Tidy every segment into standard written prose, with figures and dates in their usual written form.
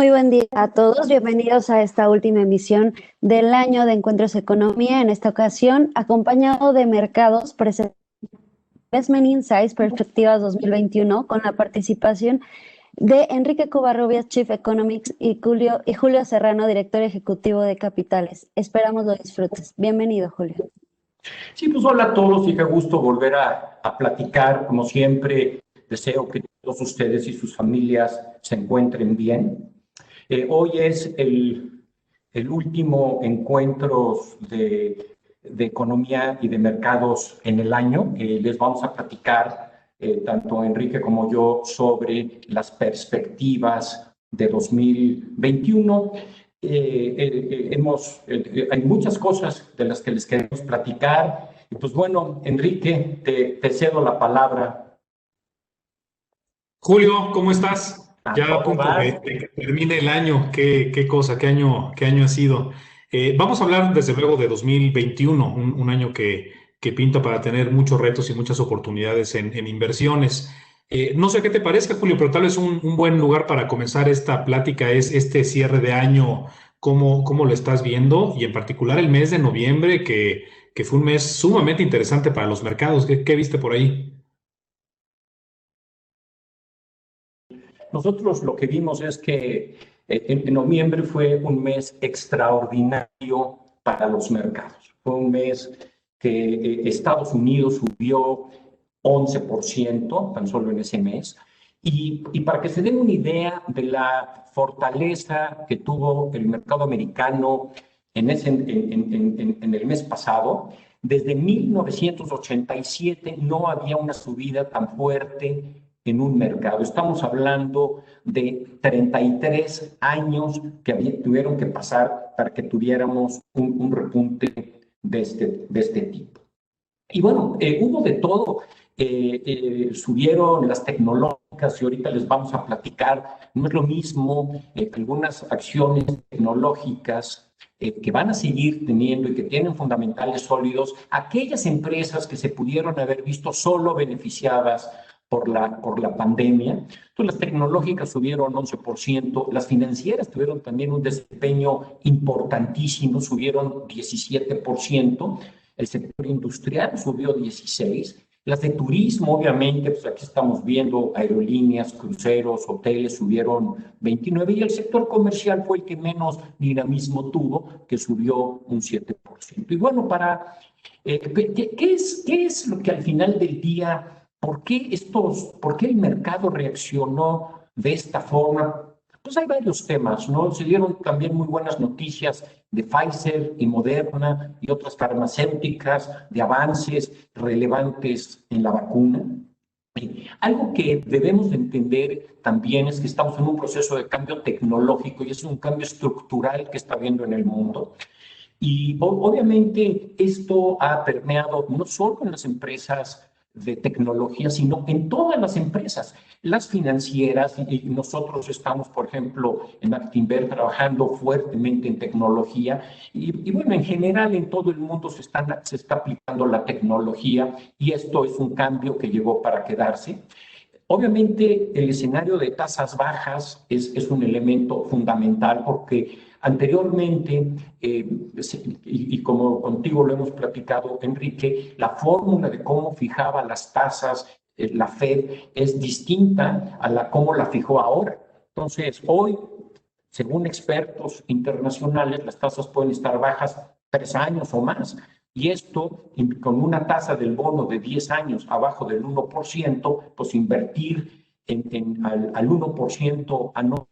Muy buen día a todos. Bienvenidos a esta última emisión del año de Encuentros Economía. En esta ocasión, acompañado de mercados, presentamos Investment Insights Perspectivas 2021 con la participación de Enrique Covarrubias, Chief Economics, y Julio Serrano, Director Ejecutivo de Capitales. Esperamos lo disfrutes. Bienvenido, Julio. Sí, pues hola a todos y qué gusto volver a platicar. Como siempre, deseo que todos ustedes y sus familias se encuentren bien. Hoy es el último encuentro de economía y de mercados en el año. Les vamos a platicar, tanto Enrique como yo, sobre las perspectivas de 2021. Hay muchas cosas de las que les queremos platicar. Y pues bueno, Enrique, te cedo la palabra. Julio, ¿cómo estás? Ya a ¿Cómo punto vas? de que termine el año. ¿Qué cosa? Qué año ha sido? Vamos a hablar desde luego de 2021, un año que pinta para tener muchos retos y muchas oportunidades en inversiones. No sé qué te parezca, Julio, pero tal vez un buen lugar para comenzar esta plática es este cierre de año. ¿Cómo lo estás viendo? Y en particular el mes de noviembre, que fue un mes sumamente interesante para los mercados. ¿Qué viste por ahí? Nosotros lo que vimos es que en noviembre fue un mes extraordinario para los mercados. Fue un mes que Estados Unidos subió 11% tan solo en ese mes. Y para que se den una idea de la fortaleza que tuvo el mercado americano en el mes pasado, desde 1987 no había una subida tan fuerte en un mercado. Estamos hablando de 33 años que tuvieron que pasar para que tuviéramos un repunte de este tipo. Y bueno, hubo de todo. Subieron las tecnológicas y ahorita les vamos a platicar. No es lo mismo algunas acciones tecnológicas que van a seguir teniendo y que tienen fundamentales sólidos, aquellas empresas que se pudieron haber visto solo beneficiadas por la pandemia. Entonces, las tecnológicas subieron 11%, las financieras tuvieron también un desempeño importantísimo, subieron 17%, el sector industrial subió 16%, las de turismo, obviamente, pues aquí estamos viendo aerolíneas, cruceros, hoteles, subieron 29%, y el sector comercial fue el que menos dinamismo tuvo, que subió un 7%. Y bueno, ¿qué es lo que al final del día... ¿Por qué el mercado reaccionó de esta forma? Pues hay varios temas, ¿no? Se dieron también muy buenas noticias de Pfizer y Moderna y otras farmacéuticas, de avances relevantes en la vacuna. Algo que debemos de entender también es que estamos en un proceso de cambio tecnológico y es un cambio estructural que está habiendo en el mundo. Y obviamente esto ha permeado no solo en las empresas de tecnología, sino en todas las empresas, las financieras, y nosotros estamos, por ejemplo, en Actinver trabajando fuertemente en tecnología, y bueno, en general en todo el mundo se está aplicando la tecnología, y esto es un cambio que llegó para quedarse. Obviamente, el escenario de tasas bajas es un elemento fundamental porque anteriormente, y como contigo lo hemos platicado, Enrique, la fórmula de cómo fijaba las tasas la Fed es distinta a cómo la fijó ahora. Entonces, hoy, según expertos internacionales, las tasas pueden estar bajas 3 años o más. Y esto, con una tasa del bono de 10 años abajo del 1%, pues invertir al 1% anual,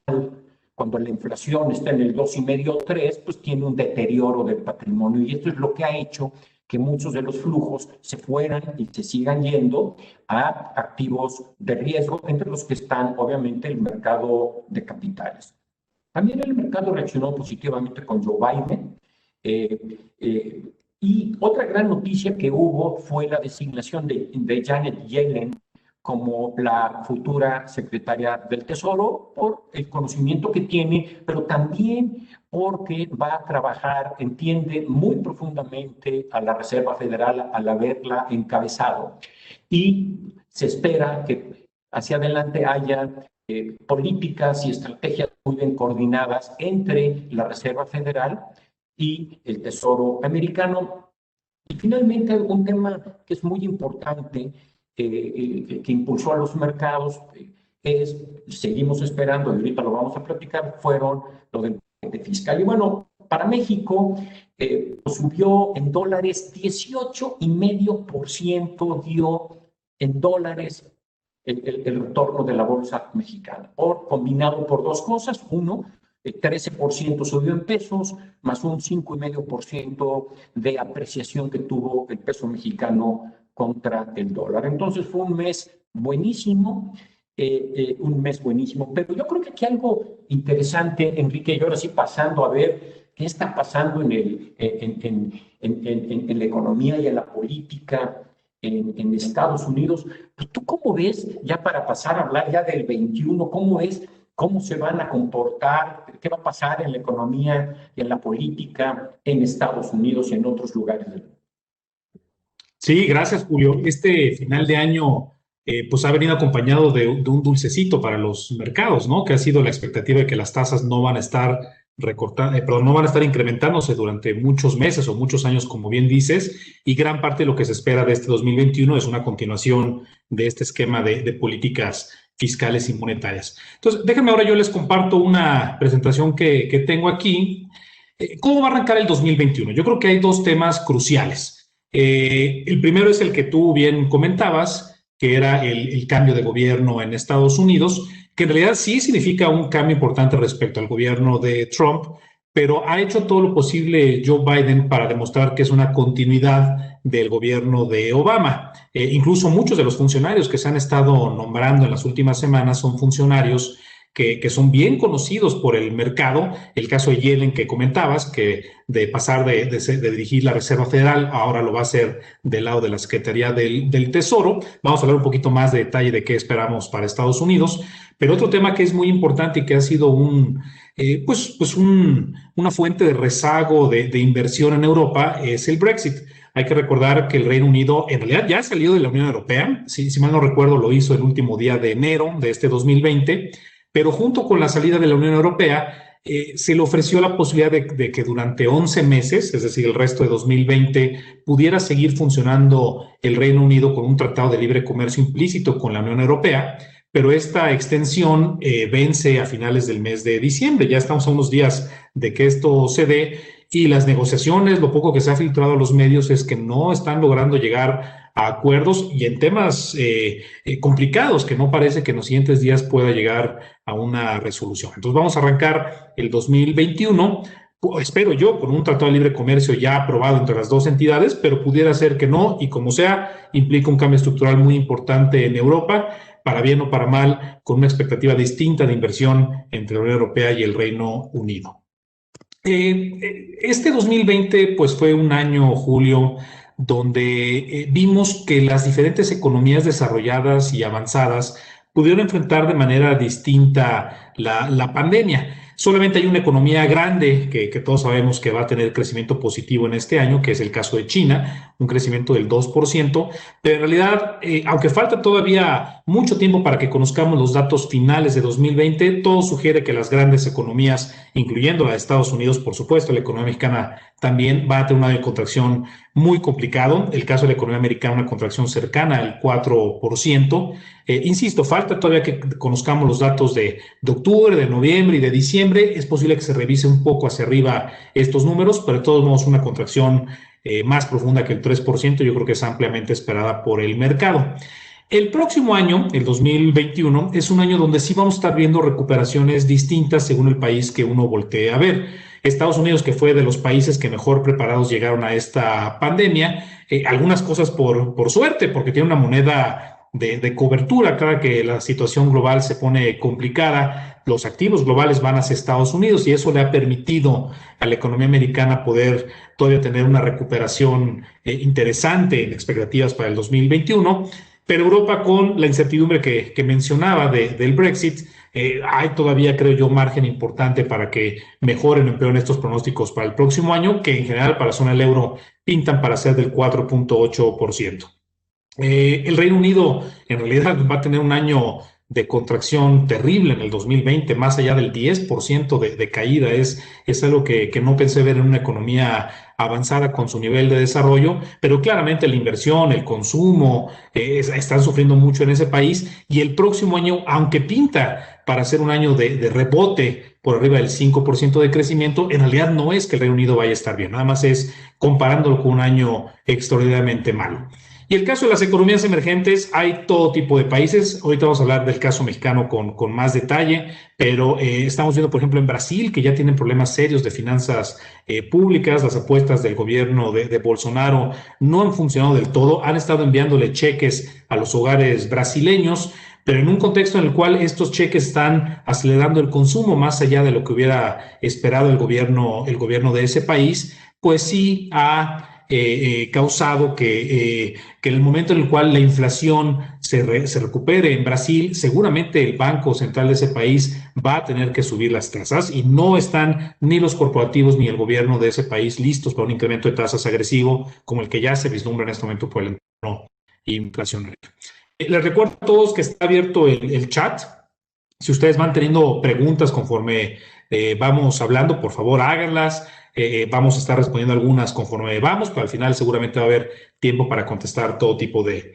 cuando la inflación está en el 2,5 o 3, pues tiene un deterioro del patrimonio. Y esto es lo que ha hecho que muchos de los flujos se fueran y se sigan yendo a activos de riesgo, entre los que están, obviamente, el mercado de capitales. También el mercado reaccionó positivamente con Joe Biden. Y otra gran noticia que hubo fue la designación de Janet Yellen como la futura secretaria del Tesoro por el conocimiento que tiene, pero también porque va a trabajar, entiende muy profundamente a la Reserva Federal al haberla encabezado. Y se espera que hacia adelante haya políticas y estrategias muy bien coordinadas entre la Reserva Federal y el Tesoro americano. Y finalmente, un tema que es muy importante, que impulsó a los mercados, seguimos esperando, y ahorita lo vamos a platicar, fueron lo del paquete fiscal. Y bueno, para México subió en dólares 18,5% dio en dólares el retorno de la bolsa mexicana, combinado por dos cosas. Uno, 13% subió en pesos, más un 5,5% de apreciación que tuvo el peso mexicano contra el dólar. Entonces fue un mes buenísimo, pero yo creo que aquí algo interesante, Enrique, y ahora sí pasando a ver qué está pasando en la economía y en la política en Estados Unidos. Pues, ¿tú cómo ves, ya para pasar a hablar ya del 21, cómo se van a comportar, qué va a pasar en la economía y en la política en Estados Unidos y en otros lugares del mundo? Sí, gracias, Julio. Este final de año pues ha venido acompañado de un dulcecito para los mercados, ¿no? Que ha sido la expectativa de que las tasas no van a estar no van a estar incrementándose durante muchos meses o muchos años, como bien dices, y gran parte de lo que se espera de este 2021 es una continuación de este esquema de políticas fiscales y monetarias. Entonces, déjenme ahora yo les comparto una presentación que tengo aquí. ¿Cómo va a arrancar el 2021? Yo creo que hay dos temas cruciales. El primero es el que tú bien comentabas, que era el cambio de gobierno en Estados Unidos, que en realidad sí significa un cambio importante respecto al gobierno de Trump, pero ha hecho todo lo posible Joe Biden para demostrar que es una continuidad del gobierno de Obama. Incluso muchos de los funcionarios que se han estado nombrando en las últimas semanas son funcionarios que son bien conocidos por el mercado. El caso de Yellen que comentabas, que de pasar de dirigir la Reserva Federal, ahora lo va a hacer del lado de la Secretaría del Tesoro. Vamos a hablar un poquito más de detalle de qué esperamos para Estados Unidos. Pero otro tema que es muy importante y que ha sido una fuente de rezago de inversión en Europa es el Brexit. Hay que recordar que el Reino Unido en realidad ya ha salido de la Unión Europea. Si mal no recuerdo, lo hizo el último día de enero de este 2020. Pero junto con la salida de la Unión Europea, se le ofreció la posibilidad de que durante 11 meses, es decir, el resto de 2020, pudiera seguir funcionando el Reino Unido con un tratado de libre comercio implícito con la Unión Europea, pero esta extensión vence a finales del mes de diciembre. Ya estamos a unos días de que esto se dé y las negociaciones, lo poco que se ha filtrado a los medios es que no están logrando llegar a acuerdos y en temas complicados que no parece que en los siguientes días pueda llegar a una resolución. Entonces vamos a arrancar el 2021, espero yo, con un tratado de libre comercio ya aprobado entre las dos entidades, pero pudiera ser que no, y como sea, implica un cambio estructural muy importante en Europa, para bien o para mal, con una expectativa distinta de inversión entre la Unión Europea y el Reino Unido. Este 2020 pues fue un año, Julio, donde vimos que las diferentes economías desarrolladas y avanzadas pudieron enfrentar de manera distinta la pandemia. Solamente hay una economía grande que todos sabemos que va a tener crecimiento positivo en este año, que es el caso de China, un crecimiento del 2%, pero en realidad, aunque falta todavía mucho tiempo para que conozcamos los datos finales de 2020, todo sugiere que las grandes economías, incluyendo la de Estados Unidos, por supuesto, la economía mexicana también va a tener un año de contracción muy complicado. El caso de la economía americana, una contracción cercana al 4%. Insisto, falta todavía que conozcamos los datos de octubre, de noviembre y de diciembre. Es posible que se revise un poco hacia arriba estos números, pero de todos modos una contracción más profunda que el 3%, yo creo que es ampliamente esperada por el mercado. El próximo año, el 2021, es un año donde sí vamos a estar viendo recuperaciones distintas según el país que uno voltee a ver. Estados Unidos, que fue de los países que mejor preparados llegaron a esta pandemia, algunas cosas por suerte, porque tiene una moneda de cobertura. Cada que la situación global se pone complicada, los activos globales van hacia Estados Unidos y eso le ha permitido a la economía americana poder todavía tener una recuperación interesante en expectativas para el 2021. Pero Europa, con la incertidumbre que mencionaba del Brexit, hay todavía, creo yo, margen importante para que mejoren o empeoren estos pronósticos para el próximo año, que en general para la zona del euro pintan para ser del 4,8%. El Reino Unido en realidad va a tener un año de contracción terrible en el 2020, más allá del 10% de caída. Es algo que no pensé ver en una economía avanzada con su nivel de desarrollo, pero claramente la inversión, el consumo, están sufriendo mucho en ese país, y el próximo año, aunque pinta para ser un año de rebote por arriba del 5% de crecimiento, en realidad no es que el Reino Unido vaya a estar bien, nada más es comparándolo con un año extraordinariamente malo. Y el caso de las economías emergentes, hay todo tipo de países. Ahorita vamos a hablar del caso mexicano con más detalle, pero estamos viendo, por ejemplo, en Brasil, que ya tienen problemas serios de finanzas públicas. Las apuestas del gobierno de Bolsonaro no han funcionado del todo. Han estado enviándole cheques a los hogares brasileños, pero en un contexto en el cual estos cheques están acelerando el consumo más allá de lo que hubiera esperado el gobierno de ese país, pues sí ha causado que en el momento en el cual la inflación se recupere en Brasil, seguramente el Banco Central de ese país va a tener que subir las tasas, y no están ni los corporativos ni el gobierno de ese país listos para un incremento de tasas agresivo como el que ya se vislumbra en este momento por el entorno inflacionario. Les recuerdo a todos que está abierto el chat. Si ustedes van teniendo preguntas conforme vamos hablando, por favor háganlas. Vamos a estar respondiendo algunas conforme vamos, pero al final seguramente va a haber tiempo para contestar todo tipo de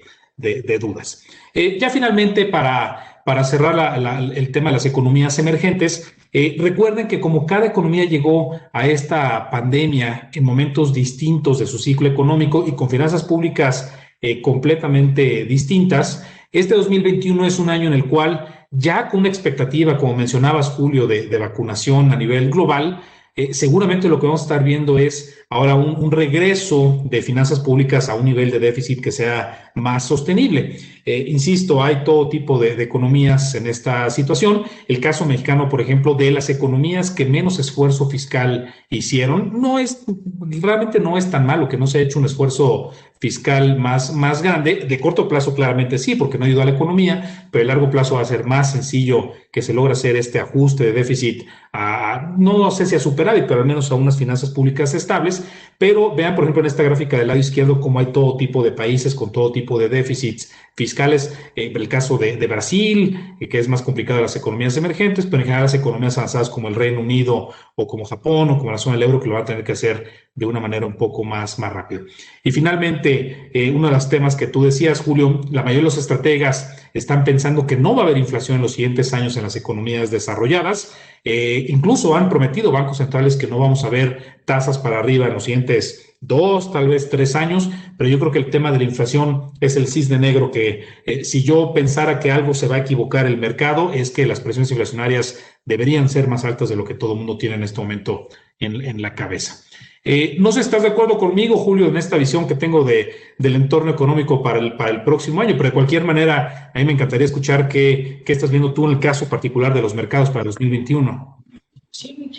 dudas. Ya finalmente, para cerrar el tema de las economías emergentes, recuerden que como cada economía llegó a esta pandemia en momentos distintos de su ciclo económico y con finanzas públicas completamente distintas, este 2021 es un año en el cual, ya con una expectativa, como mencionabas, Julio, de vacunación a nivel global, seguramente lo que vamos a estar viendo es ahora un regreso de finanzas públicas a un nivel de déficit que sea más sostenible. Insisto, hay todo tipo de economías en esta situación. El caso mexicano, por ejemplo, de las economías que menos esfuerzo fiscal hicieron, realmente no es tan malo que no se haya hecho un esfuerzo fiscal más grande. De corto plazo claramente sí, porque no ayuda a la economía, pero a largo plazo va a ser más sencillo que se logre hacer este ajuste de déficit no sé si a superávit, pero al menos a unas finanzas públicas estables. Pero vean, por ejemplo, en esta gráfica del lado izquierdo, cómo hay todo tipo de países con todo tipo de déficits fiscales. El caso de Brasil, que es más complicado de las economías emergentes, pero en general las economías avanzadas como el Reino Unido o como Japón o como la zona del euro, que lo van a tener que hacer de una manera un poco más rápida. Y finalmente, uno de los temas que tú decías, Julio, la mayoría de los estrategas están pensando que no va a haber inflación en los siguientes años en las economías desarrolladas. Incluso han prometido bancos centrales que no vamos a ver tasas para arriba en los siguientes 2, tal vez 3 años, pero yo creo que el tema de la inflación es el cisne negro que si yo pensara que algo se va a equivocar el mercado, es que las presiones inflacionarias deberían ser más altas de lo que todo el mundo tiene en este momento en la cabeza. No sé si estás de acuerdo conmigo, Julio, en esta visión que tengo del entorno económico para el próximo año, pero de cualquier manera, a mí me encantaría escuchar qué estás viendo tú en el caso particular de los mercados para 2021. Sí,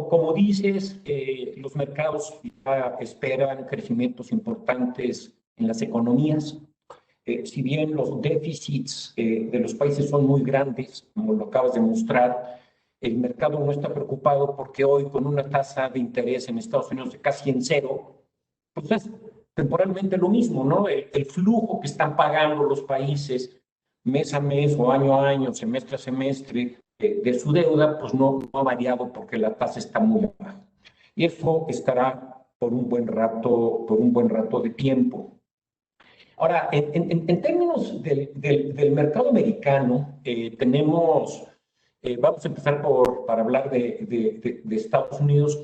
como dices, los mercados ya esperan crecimientos importantes en las economías. Si bien los déficits de los países son muy grandes, como lo acabas de mostrar, el mercado no está preocupado porque hoy, con una tasa de interés en Estados Unidos de casi en cero, pues es temporalmente lo mismo, ¿no? El flujo que están pagando los países mes a mes o año a año, semestre a semestre, de su deuda, pues no ha variado porque la tasa está muy baja. Y eso estará por un buen rato de tiempo. Ahora, en términos del mercado americano, tenemos, vamos a empezar para hablar de Estados Unidos.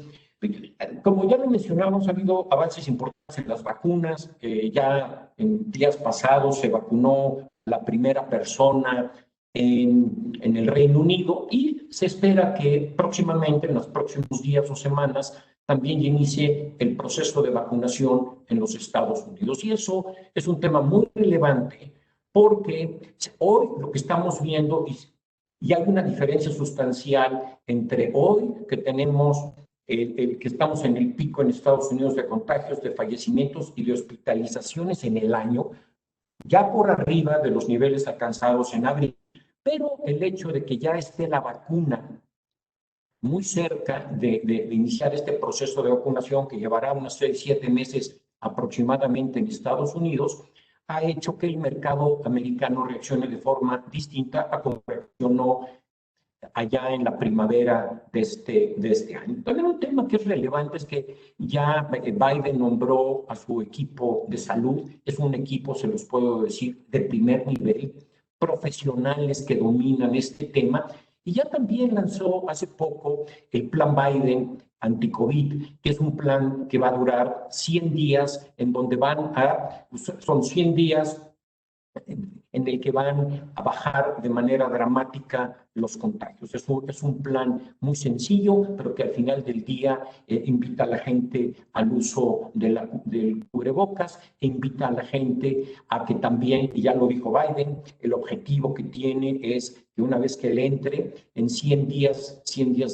Como ya lo mencionamos, ha habido avances importantes en las vacunas. Ya en días pasados se vacunó la primera persona en el Reino Unido, y se espera que próximamente, en los próximos días o semanas, también inicie el proceso de vacunación en los Estados Unidos. Y eso es un tema muy relevante porque hoy lo que estamos viendo, y hay una diferencia sustancial entre hoy, que tenemos que estamos en el pico en Estados Unidos de contagios, de fallecimientos y de hospitalizaciones en el año, ya por arriba de los niveles alcanzados en abril, pero el hecho de que ya esté la vacuna muy cerca de iniciar este proceso de vacunación, que llevará unos 6-7 meses aproximadamente en Estados Unidos, ha hecho que el mercado americano reaccione de forma distinta a como reaccionó allá en la primavera de este año. También un tema que es relevante es que ya Biden nombró a su equipo de salud. Es un equipo, se los puedo decir, de primer nivel, profesionales que dominan este tema. Y ya también lanzó hace poco el plan Biden anti-COVID, que es un plan que va a durar 100 días, en donde son 100 días en el que van a bajar de manera dramática los contagios. Es un plan muy sencillo, pero que al final del día invita a la gente al uso del cubrebocas, e invita a la gente a que también, y ya lo dijo Biden, el objetivo que tiene es que una vez que él entre, en 100 días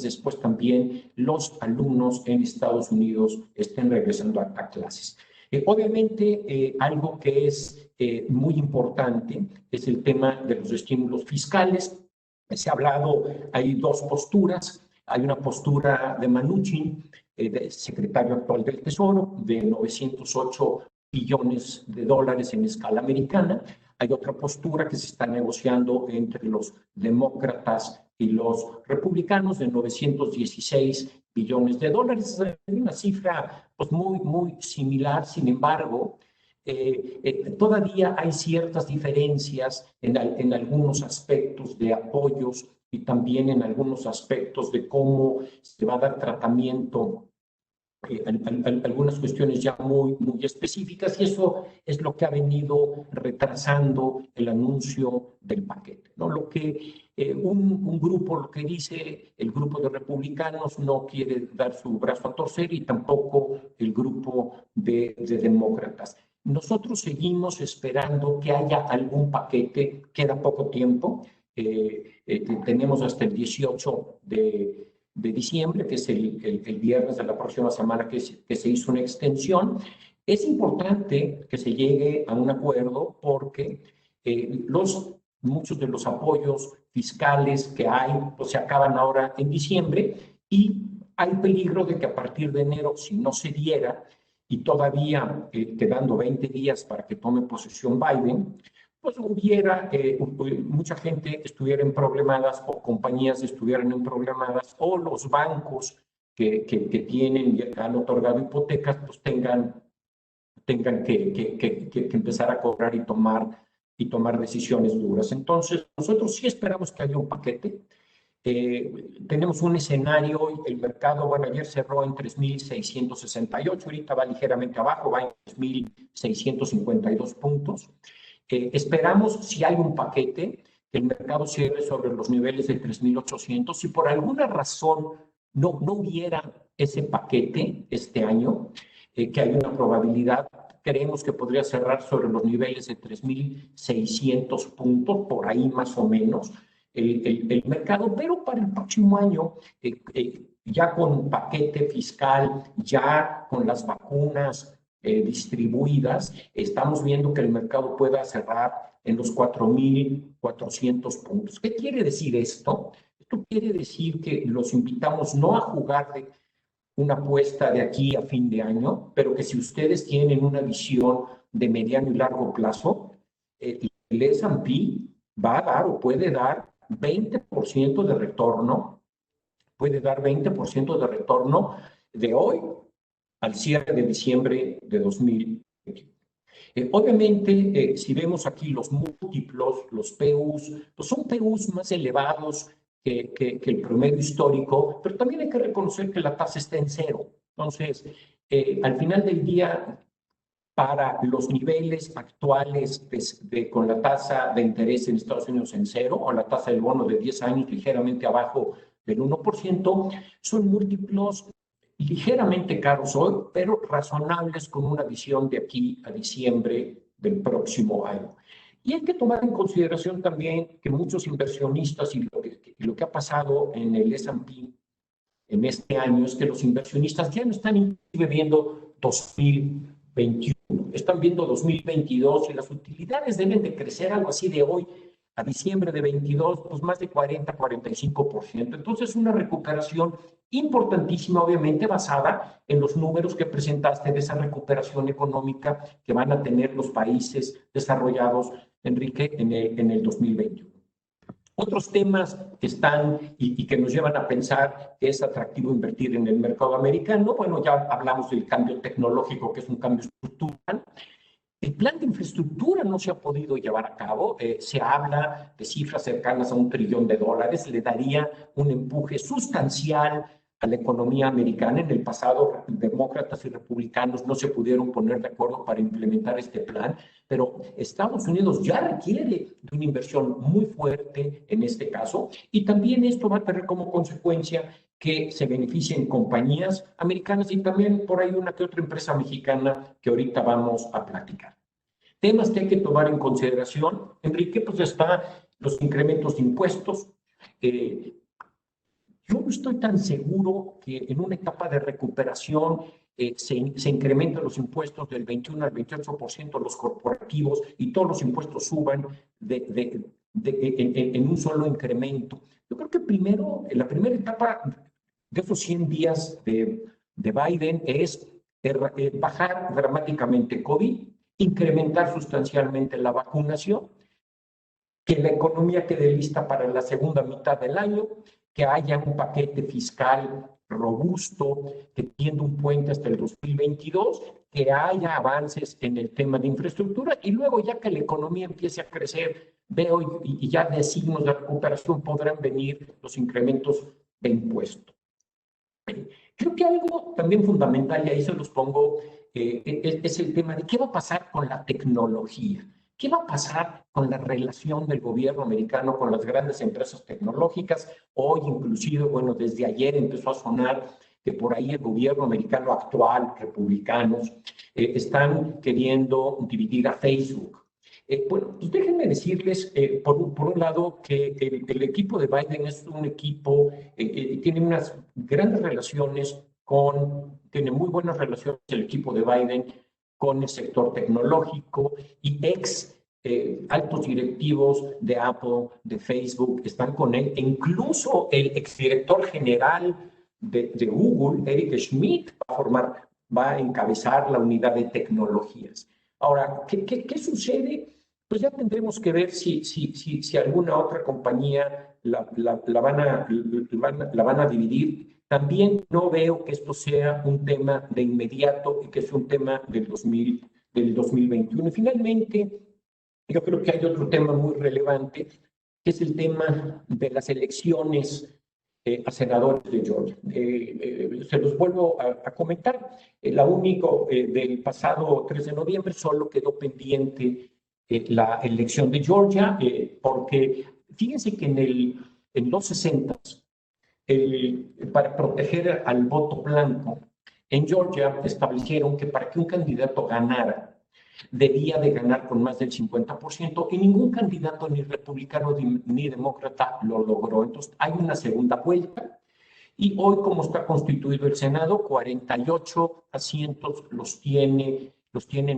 después también los alumnos en Estados Unidos estén regresando a clases. Obviamente, algo que es muy importante es el tema de los estímulos fiscales. Se ha hablado, hay dos posturas. Hay una postura de Mnuchin, secretario actual del Tesoro, de 908 billones de dólares en escala americana. Hay otra postura que se está negociando entre los demócratas y los republicanos de 916 billones de dólares. Es una cifra pues, muy similar. Sin embargo, todavía hay ciertas diferencias en algunos aspectos de apoyos y también en algunos aspectos de cómo se va a dar tratamiento algunas cuestiones ya muy específicas, y eso es lo que ha venido retrasando el anuncio del paquete, ¿no? Lo que un grupo, lo que dice el grupo de republicanos, no quiere dar su brazo a torcer, y tampoco el grupo de demócratas. Nosotros seguimos esperando que haya algún paquete. Queda poco tiempo. Tenemos hasta el 18 de diciembre, que es el viernes de la próxima semana, que se hizo una extensión. Es importante que se llegue a un acuerdo porque muchos de los apoyos fiscales que hay pues, se acaban ahora en diciembre, y hay peligro de que a partir de enero, si no se diera, y todavía quedando 20 días para que tome posesión Biden, pues hubiera mucha gente estuviera en problemadas, o compañías estuvieran en problemadas, o los bancos que tienen y han otorgado hipotecas, pues tengan que empezar a cobrar y tomar decisiones duras. Entonces, nosotros sí esperamos que haya un paquete. Tenemos un escenario, el mercado, bueno, ayer cerró en 3.668, ahorita va ligeramente abajo, va en 3.652 puntos. Esperamos, si hay un paquete, que el mercado cierre sobre los niveles de 3.800. Si por alguna razón no hubiera ese paquete este año, que hay una probabilidad, creemos que podría cerrar sobre los niveles de 3.600 puntos, por ahí más o menos, el mercado. Pero para el próximo año, ya con paquete fiscal, ya con las vacunas distribuidas, estamos viendo que el mercado pueda cerrar en los 4.400 puntos. ¿Qué quiere decir esto? Esto quiere decir que los invitamos no a jugar de una apuesta de aquí a fin de año, pero que si ustedes tienen una visión de mediano y largo plazo, el S&P va a dar o puede dar 20% de retorno, de hoy al cierre de diciembre de 2020. Obviamente, si vemos aquí los múltiplos, los PUs, pues son PUs más elevados que el promedio histórico, pero también hay que reconocer que la tasa está en cero. Entonces, al final del día, para los niveles actuales con la tasa de interés en Estados Unidos en cero, o la tasa del bono de 10 años ligeramente abajo del 1%, son múltiplos ligeramente caros hoy, pero razonables con una visión de aquí a diciembre del próximo año. Y hay que tomar en consideración también que muchos inversionistas, y lo que ha pasado en el S&P en este año, es que los inversionistas ya no están viendo 2021, están viendo 2022, y las utilidades deben de crecer algo así de hoy A diciembre de 22, pues más de 40-45%. Entonces, una recuperación importantísima, obviamente basada en los números que presentaste de esa recuperación económica que van a tener los países desarrollados, Enrique, en el 2021. Otros temas que están y que nos llevan a pensar que es atractivo invertir en el mercado americano, bueno, ya hablamos del cambio tecnológico, que es un cambio estructural. El plan de infraestructura no se ha podido llevar a cabo. Se habla de cifras cercanas a $1 trillón. Le daría un empuje sustancial a la economía americana. En el pasado, demócratas y republicanos no se pudieron poner de acuerdo para implementar este plan, pero Estados Unidos ya requiere de una inversión muy fuerte en este caso, y también esto va a tener como consecuencia que se beneficien compañías americanas y también por ahí una que otra empresa mexicana que ahorita vamos a platicar. Temas que hay que tomar en consideración, Enrique, pues está los incrementos de impuestos. Yo no estoy tan seguro que en una etapa de recuperación se incrementan los impuestos del 21 al 28% los corporativos y todos los impuestos suban en un solo incremento. Yo creo que primero, en la primera etapa de esos 100 días de Biden es bajar dramáticamente COVID, incrementar sustancialmente la vacunación, que la economía quede lista para la segunda mitad del año, que haya un paquete fiscal robusto, que tienda un puente hasta el 2022, que haya avances en el tema de infraestructura y luego ya que la economía empiece a crecer, veo y ya de signos de recuperación podrán venir los incrementos de impuestos. Creo que algo también fundamental, y ahí se los pongo, es el tema de qué va a pasar con la tecnología. ¿Qué va a pasar con la relación del gobierno americano con las grandes empresas tecnológicas? Hoy, inclusive, bueno, desde ayer empezó a sonar que por ahí el gobierno americano actual, republicanos, están queriendo dividir a Facebook. Bueno, pues déjenme decirles, por un lado, que el equipo de Biden es un equipo, tiene unas grandes relaciones tiene muy buenas relaciones el equipo de Biden con el sector tecnológico y altos directivos de Apple, de Facebook, están con él, e incluso el exdirector general de Google, Eric Schmidt, va a encabezar la unidad de tecnologías. Ahora, ¿qué sucede? Pues ya tendremos que ver si alguna otra compañía la van a dividir. También no veo que esto sea un tema de inmediato y que es un tema del 2021. Y finalmente, yo creo que hay otro tema muy relevante, que es el tema de las elecciones a senadores de Georgia. Se los vuelvo a comentar. La único del pasado 3 de noviembre solo quedó pendiente la elección de Georgia, porque fíjense que en los 60s, para proteger al voto blanco, en Georgia establecieron que para que un candidato ganara, debía de ganar con más del 50% y ningún candidato ni republicano ni demócrata lo logró. Entonces hay una segunda vuelta y hoy, como está constituido el Senado, 48 asientos los tienen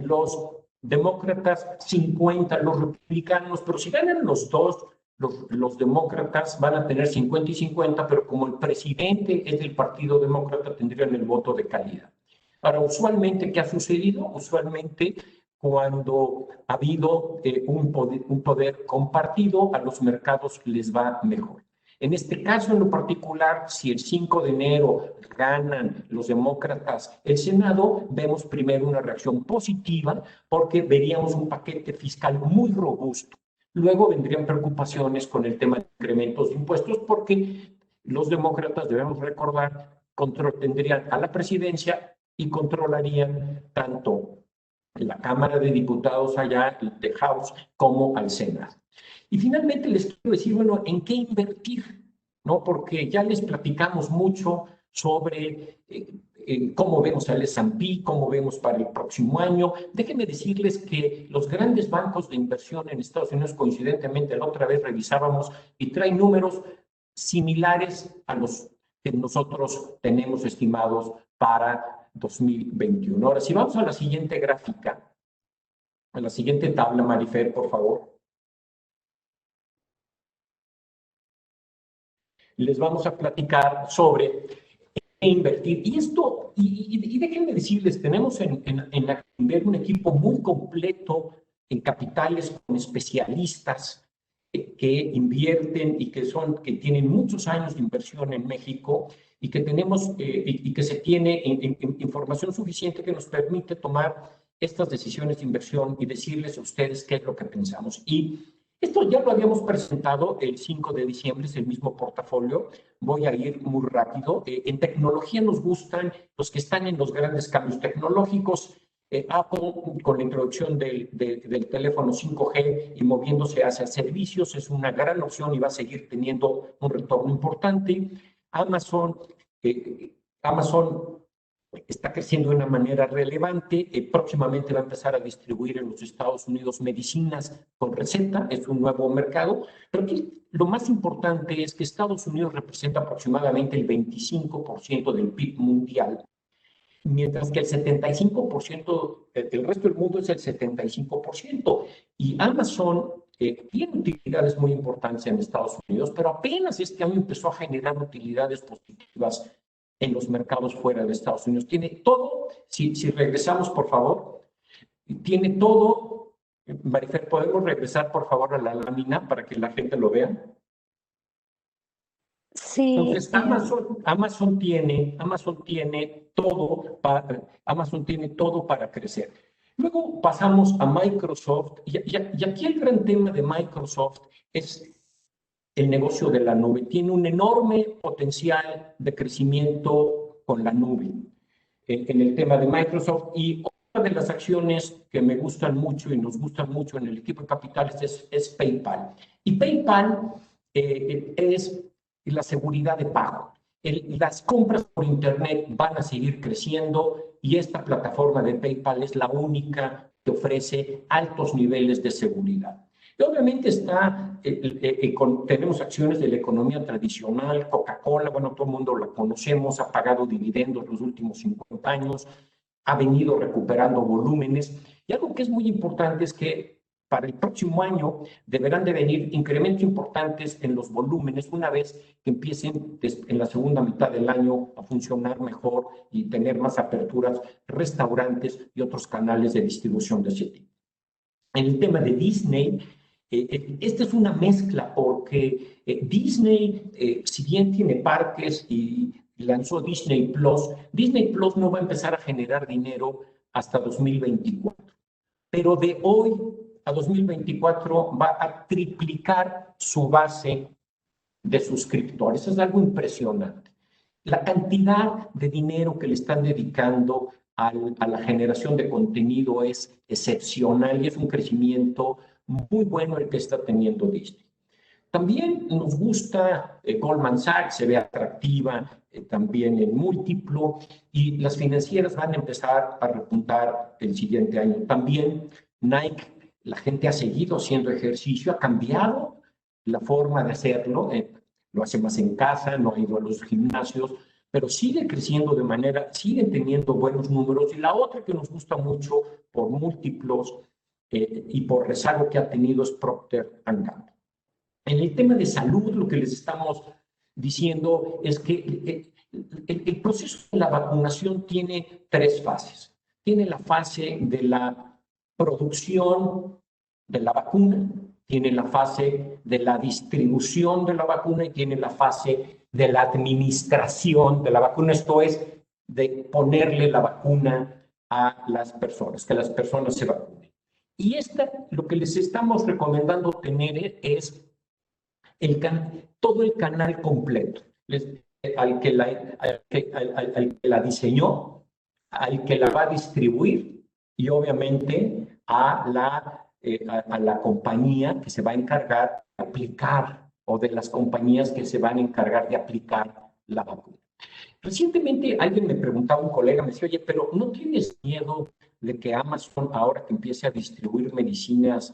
los demócratas, 50 los republicanos, pero si ganan los dos, los demócratas van a tener 50 y 50, pero como el presidente es del Partido Demócrata, tendrían el voto de calidad. Ahora, usualmente, ¿qué ha sucedido? Usualmente, cuando ha habido un poder compartido, a los mercados les va mejor. En este caso en lo particular, si el 5 de enero ganan los demócratas el Senado, vemos primero una reacción positiva porque veríamos un paquete fiscal muy robusto. Luego vendrían preocupaciones con el tema de incrementos de impuestos porque los demócratas, debemos recordar, tendrían a la presidencia y controlarían tanto la Cámara de Diputados allá, de House, como al Senado. Y finalmente les quiero decir, bueno, ¿en qué invertir? ¿No? Porque ya les platicamos mucho sobre cómo vemos al S&P, cómo vemos para el próximo año. Déjenme decirles que los grandes bancos de inversión en Estados Unidos, coincidentemente, la otra vez revisábamos y traen números similares a los que nosotros tenemos estimados para 2021. Ahora, si vamos a la siguiente gráfica, a la siguiente tabla, Marifer, por favor. les vamos a platicar sobre invertir. Y esto, y déjenme decirles, tenemos en Actinver un equipo muy completo en capitales con especialistas que invierten y que tienen muchos años de inversión en México y que tenemos y que se tiene información suficiente que nos permite tomar estas decisiones de inversión y decirles a ustedes qué es lo que pensamos. Y esto ya lo habíamos presentado el 5 de diciembre, es el mismo portafolio. Voy a ir muy rápido. En tecnología nos gustan los que están en los grandes cambios tecnológicos. Apple, con la introducción del teléfono 5G y moviéndose hacia servicios, es una gran opción y va a seguir teniendo un retorno importante. Amazon, Amazon está creciendo de una manera relevante. Próximamente va a empezar a distribuir en los Estados Unidos medicinas con receta. Es un nuevo mercado. Pero aquí lo más importante es que Estados Unidos representa aproximadamente el 25% del PIB mundial, mientras que el 75%, el resto del mundo es el 75%. Y Amazon tiene utilidades muy importantes en Estados Unidos, pero apenas este año empezó a generar utilidades positivas en los mercados fuera de Estados Unidos. Tiene todo, si regresamos, por favor, tiene todo. Marifer, ¿podemos regresar, por favor, a la lámina para que la gente lo vea? Sí. Entonces, Amazon tiene todo para crecer. Luego pasamos a Microsoft, y aquí el gran tema de Microsoft es el negocio de la nube. Tiene un enorme potencial de crecimiento con la nube en el tema de Microsoft. Y otra de las acciones que me gustan mucho y nos gustan mucho en el equipo de capitales es PayPal. Y PayPal es la seguridad de pago. Las compras por Internet van a seguir creciendo y esta plataforma de PayPal es la única que ofrece altos niveles de seguridad. Y obviamente tenemos acciones de la economía tradicional. Coca-Cola, bueno, todo el mundo la conocemos, ha pagado dividendos los últimos 50 años, ha venido recuperando volúmenes. Y algo que es muy importante es que para el próximo año deberán de venir incrementos importantes en los volúmenes una vez que empiecen en la segunda mitad del año a funcionar mejor y tener más aperturas, restaurantes y otros canales de distribución de ese tipo. En el tema de Disney, esta es una mezcla porque Disney, si bien tiene parques y lanzó Disney Plus no va a empezar a generar dinero hasta 2024. Pero de hoy a 2024 va a triplicar su base de suscriptores. Es algo impresionante. La cantidad de dinero que le están dedicando a la generación de contenido es excepcional y es un crecimiento muy bueno el que está teniendo Disney. También nos gusta Goldman Sachs, se ve atractiva también en múltiplo, y las financieras van a empezar a repuntar el siguiente año. También Nike, la gente ha seguido haciendo ejercicio, ha cambiado la forma de hacerlo, lo hace más en casa, no ha ido a los gimnasios, pero sigue creciendo siguen teniendo buenos números. Y la otra que nos gusta mucho por múltiplos y por rezago que ha tenido es Procter & Gamble. En el tema de salud, lo que les estamos diciendo es que el proceso de la vacunación tiene tres fases. Tiene la fase de la producción de la vacuna, tiene la fase de la distribución de la vacuna y tiene la fase de la administración de la vacuna. Esto es de ponerle la vacuna a las personas, que las personas se vacunen. Y lo que les estamos recomendando tener es todo el canal completo, al que la diseñó, al que la va a distribuir y obviamente a la compañía que se va a encargar de aplicar o de las compañías que se van a encargar de aplicar la vacuna. Recientemente alguien me preguntaba, un colega me decía, oye, pero ¿no tienes miedo de que Amazon, ahora que empiece a distribuir medicinas,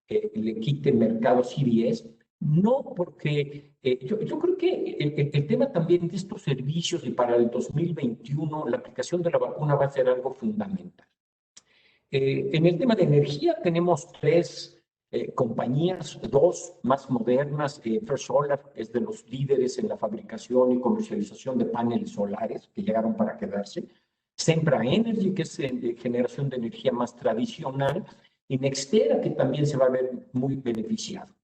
le quite mercado CVS? No, porque yo creo que el tema también de estos servicios y para el 2021 la aplicación de la vacuna va a ser algo fundamental. En el tema de energía tenemos tres compañías, dos más modernas. First Solar es de los líderes en la fabricación y comercialización de paneles solares que llegaron para quedarse. Sempra Energy, que es generación de energía más tradicional, y Nextera, que también se va a ver muy beneficiado.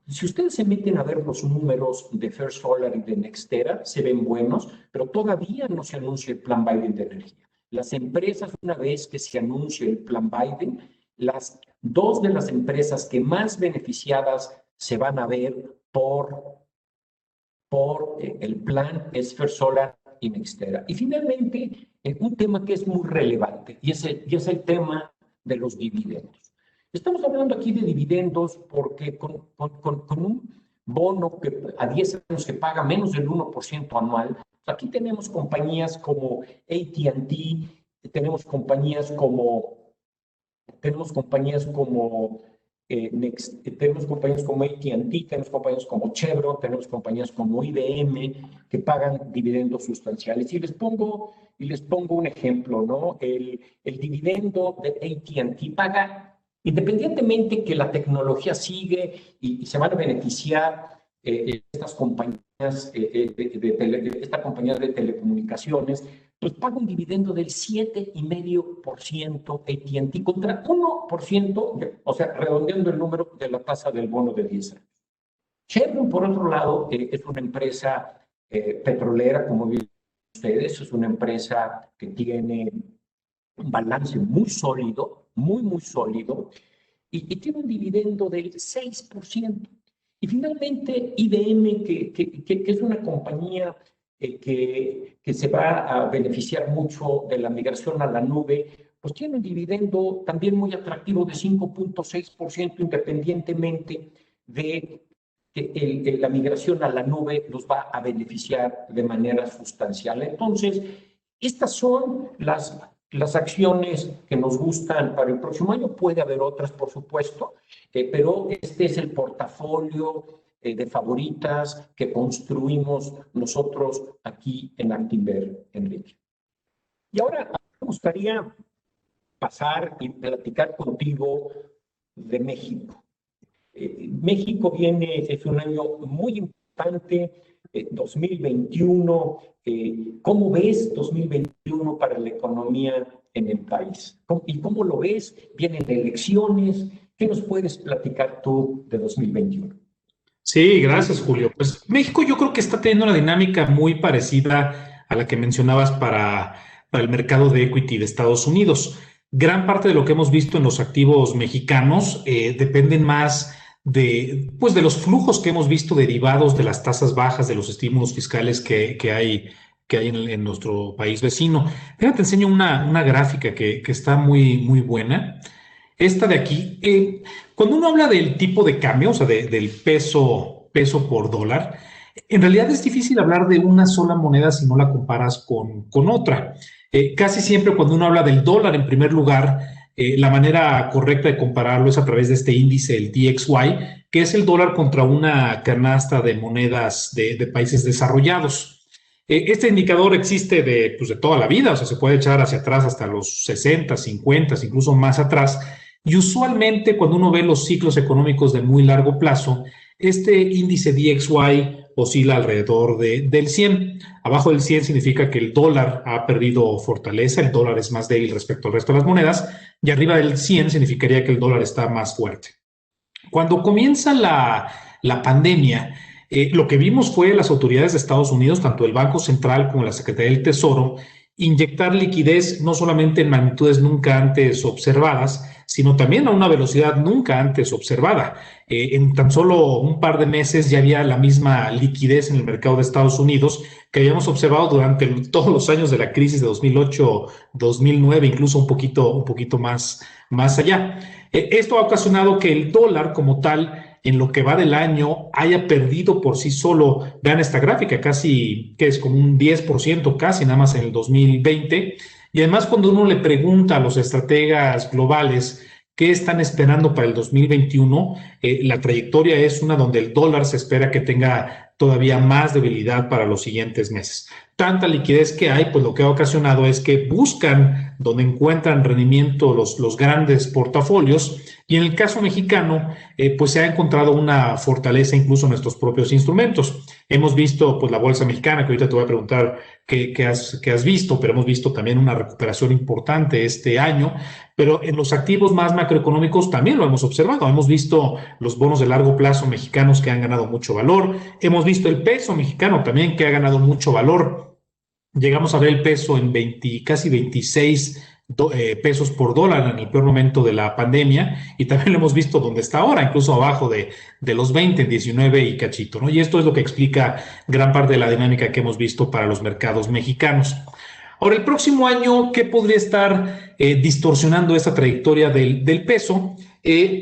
Si ustedes se meten a ver los números de First Solar y de Nextera, se ven buenos, pero todavía no se anuncia el plan Biden de energía. Las empresas, una vez que se anuncie el plan Biden, las dos de las empresas que más beneficiadas se van a ver por el plan es First Solar y Nextera. Y finalmente, un tema que es muy relevante, y es el tema de los dividendos. Estamos hablando aquí de dividendos porque con un bono que a 10 años que paga menos del 1% anual, aquí tenemos compañías como AT&T, tenemos compañías como AT&T, tenemos compañías como Chevron, tenemos compañías como IBM que pagan dividendos sustanciales. Y les pongo un ejemplo, ¿no? El dividendo de AT&T paga, independientemente que la tecnología sigue y se van a beneficiar estas compañías esta compañía de telecomunicaciones, pues paga un dividendo del 7,5% AT&T contra 1%, o sea, redondeando el número de la tasa del bono de 10 años. Chevron, por otro lado, es una empresa petrolera, como dicen ustedes, es una empresa que tiene un balance muy sólido, muy sólido, y tiene un dividendo del 6%. Y finalmente, IBM, que es una compañía que se va a beneficiar mucho de la migración a la nube, pues tiene un dividendo también muy atractivo de 5,6%, independientemente de que la migración a la nube los va a beneficiar de manera sustancial. Entonces, estas son las acciones que nos gustan para el próximo año. Puede haber otras, por supuesto, pero este es el portafolio de favoritas que construimos nosotros aquí en Actinver, Enrique. Y ahora me gustaría pasar y platicar contigo de México. México es un año muy importante, 2021. ¿Cómo ves 2021 para la economía en el país? ¿Y cómo lo ves? Vienen elecciones. ¿Qué nos puedes platicar tú de 2021? Sí, gracias, Julio. Pues México yo creo que está teniendo una dinámica muy parecida a la que mencionabas para el mercado de equity de Estados Unidos. Gran parte de lo que hemos visto en los activos mexicanos dependen más pues de los flujos que hemos visto derivados de las tasas bajas, de los estímulos fiscales que hay en nuestro país vecino. Déjame te enseño una gráfica que está muy buena. Esta de aquí, cuando uno habla del tipo de cambio, o sea, del peso por dólar, en realidad es difícil hablar de una sola moneda si no la comparas con otra. Casi siempre cuando uno habla del dólar en primer lugar, la manera correcta de compararlo es a través de este índice, el DXY, que es el dólar contra una canasta de monedas de países desarrollados. Este indicador existe de toda la vida, o sea, se puede echar hacia atrás hasta los 60, 50, incluso más atrás. Y usualmente cuando uno ve los ciclos económicos de muy largo plazo, este índice DXY oscila alrededor del 100. Abajo del 100 significa que el dólar ha perdido fortaleza, el dólar es más débil respecto al resto de las monedas, y arriba del 100 significaría que el dólar está más fuerte. Cuando comienza la pandemia, lo que vimos fue las autoridades de Estados Unidos, tanto el Banco Central como la Secretaría del Tesoro, inyectar liquidez no solamente en magnitudes nunca antes observadas, sino también a una velocidad nunca antes observada. En tan solo un par de meses ya había la misma liquidez en el mercado de Estados Unidos que habíamos observado durante todos los años de la crisis de 2008, 2009, incluso un poquito más allá. Esto ha ocasionado que el dólar como tal, en lo que va del año, haya perdido por sí solo, vean esta gráfica, casi, que es como un 10% casi, nada más en el 2020. Y además cuando uno le pregunta a los estrategas globales qué están esperando para el 2021, la trayectoria es una donde el dólar se espera que tenga todavía más debilidad para los siguientes meses. Tanta liquidez que hay, pues lo que ha ocasionado es que buscan donde encuentran rendimiento los grandes portafolios, y en el caso mexicano, pues se ha encontrado una fortaleza incluso en nuestros propios instrumentos. Hemos visto pues la bolsa mexicana, que ahorita te voy a preguntar qué has visto, pero hemos visto también una recuperación importante este año, pero en los activos más macroeconómicos también lo hemos observado. Hemos visto los bonos de largo plazo mexicanos que han ganado mucho valor, hemos visto el peso mexicano también que ha ganado mucho valor. Llegamos a ver el peso en casi 26 pesos por dólar en el peor momento de la pandemia, y también lo hemos visto donde está ahora, incluso abajo de los 20, 19 y cachito, ¿no? Y esto es lo que explica gran parte de la dinámica que hemos visto para los mercados mexicanos. Ahora, el próximo año, ¿qué podría estar distorsionando esta trayectoria del peso?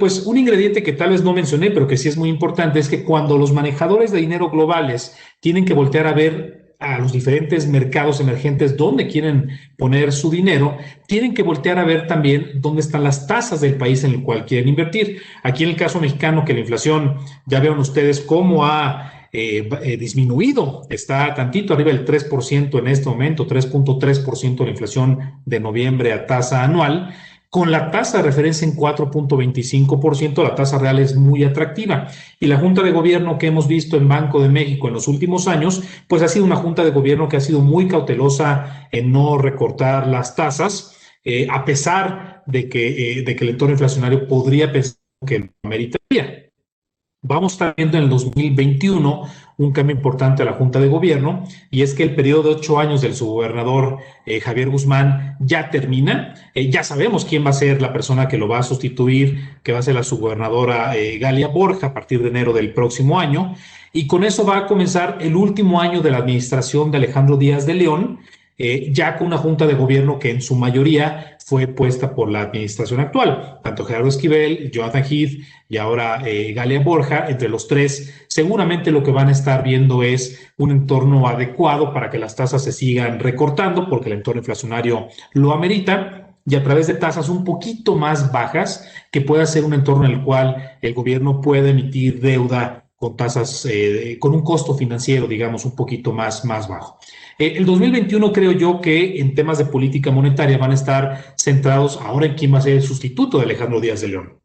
Pues un ingrediente que tal vez no mencioné, pero que sí es muy importante, es que cuando los manejadores de dinero globales tienen que voltear a ver a los diferentes mercados emergentes donde quieren poner su dinero, tienen que voltear a ver también dónde están las tasas del país en el cual quieren invertir. Aquí en el caso mexicano, que la inflación, ya vieron ustedes cómo ha disminuido, está tantito arriba del 3% en este momento, 3.3% la inflación de noviembre a tasa anual. Con la tasa de referencia en 4.25%, la tasa real es muy atractiva. Y la Junta de Gobierno que hemos visto en Banco de México en los últimos años, pues ha sido una Junta de Gobierno que ha sido muy cautelosa en no recortar las tasas, a pesar de que el entorno inflacionario podría pensar que meritaría. Vamos a estar viendo en el 2021 un cambio importante a la Junta de Gobierno, y es que el periodo de 8 años del subgobernador Javier Guzmán ya termina. Ya sabemos quién va a ser la persona que lo va a sustituir, que va a ser la subgobernadora Galia Borja a partir de enero del próximo año, y con eso va a comenzar el último año de la administración de Alejandro Díaz de León, ya con una Junta de Gobierno que en su mayoría fue puesta por la administración actual, tanto Gerardo Esquivel, Jonathan Heath y ahora Galia Borja. Entre los tres, seguramente lo que van a estar viendo es un entorno adecuado para que las tasas se sigan recortando, porque el entorno inflacionario lo amerita, y a través de tasas un poquito más bajas, que pueda ser un entorno en el cual el gobierno puede emitir deuda con tasas, con un costo financiero, digamos, un poquito más bajo. El 2021 creo yo que en temas de política monetaria van a estar centrados ahora en quién va a ser el sustituto de Alejandro Díaz de León.